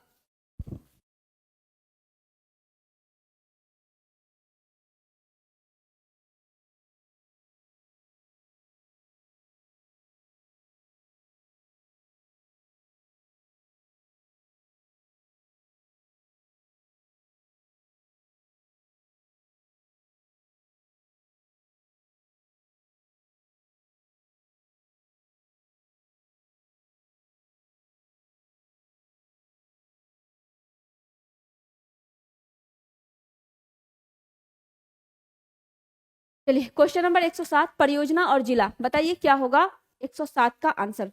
चलिए क्वेश्चन नंबर 107, परियोजना और जिला, बताइए क्या होगा 107 का आंसर।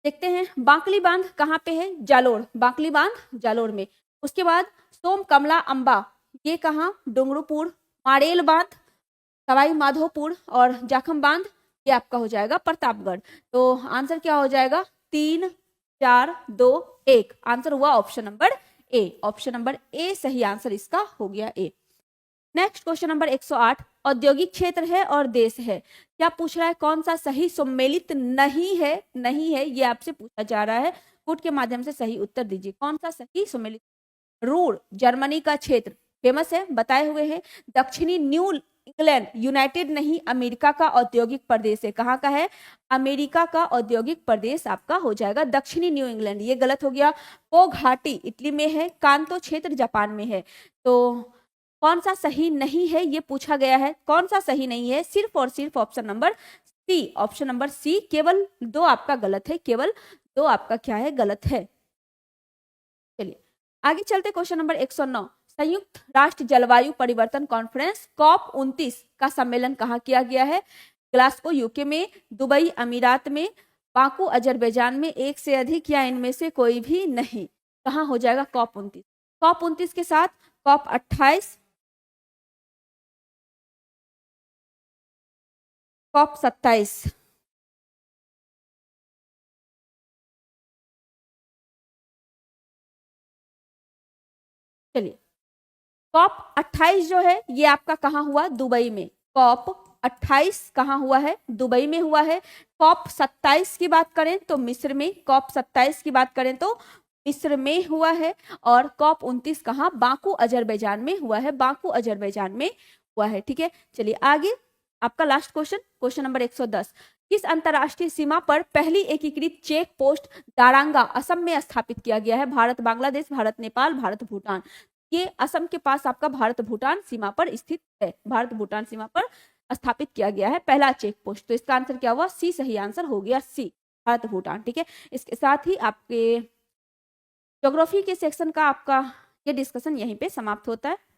देखते हैं, बांकली बांध कहाँ पे है, जालोर, बांकली बांध जालोर में। उसके बाद सोम कमला अंबा, ये कहाँ, डुंगरूपुर। मारेल बांध सवाई माधोपुर, और जाखम बांध ये आपका हो जाएगा प्रतापगढ़। तो आंसर क्या हो जाएगा, 3 4 2 1। आंसर हुआ option number A, option number A सही आंसर इसका हो गया ए। नेक्स्ट क्वेश्चन नंबर 108, औद्योगिक क्षेत्र है और देश है, क्या पूछ रहा है, कौन सा सही सम्मिलित नहीं है, नहीं है ये आपसे पूछा जा रहा है। कूट के माध्यम से सही उत्तर दीजिए, कौन सा सही सम्मिलित। रूर जर्मनी का क्षेत्र फेमस है, बताए हुए हैं। दक्षिणी न्यू इंग्लैंड यूनाइटेड नहीं, अमेरिका का औद्योगिक प्रदेश है, कहाँ का है, अमेरिका का औद्योगिक प्रदेश आपका हो जाएगा दक्षिणी न्यू इंग्लैंड, ये गलत हो गया। पो घाटी इटली में है, कांतो क्षेत्र जापान में है। तो कौन सा सही नहीं है ये पूछा गया है, कौन सा सही नहीं है, सिर्फ और सिर्फ option number C, option number C. केवल 2 आपका गलत है, केवल 2 आपका क्या है, गलत है। चलिए आगे चलते, क्वेश्चन नंबर 109, संयुक्त राष्ट्र जलवायु परिवर्तन कॉन्फ्रेंस COP 29 का सम्मेलन कहाँ किया गया है, ग्लासगो यूके में, दुबई अमीरात में, बाकू अजरबैजान में, एक से अधिक या इनमें से कोई भी नहीं। कहाँ हो जाएगा COP 29। COP 29 के साथ COP 28, COP 27, चलिए COP 28 जो है ये आपका कहाँ हुआ, दुबई में। COP 28 कहाँ हुआ है, दुबई में हुआ है। COP 27 की बात करें तो मिस्र में, COP 27 की बात करें तो मिस्र में हुआ है। और COP 29 कहाँ, बाकू अजरबैजान में हुआ है, बाकू अजरबैजान में हुआ है। ठीक है, चलिए आगे आपका लास्ट क्वेश्चन, क्वेश्चन नंबर 110, किस अंतरराष्ट्रीय सीमा पर पहली एकीकृत चेक पोस्ट दारांगा असम में स्थापित किया गया है, भारत बांग्लादेश, भारत नेपाल, भारत भूटान। ये असम के पास आपका भारत भूटान सीमा पर स्थित है, भारत भूटान सीमा पर स्थापित किया गया है पहला चेक पोस्ट। तो इसका आंसर क्या हुआ, सी सही आंसर हो गया, सी भारत भूटान। ठीक है, इसके साथ ही आपके ज्योग्राफी के सेक्शन का आपका ये डिस्कशन यहीं पे समाप्त होता है।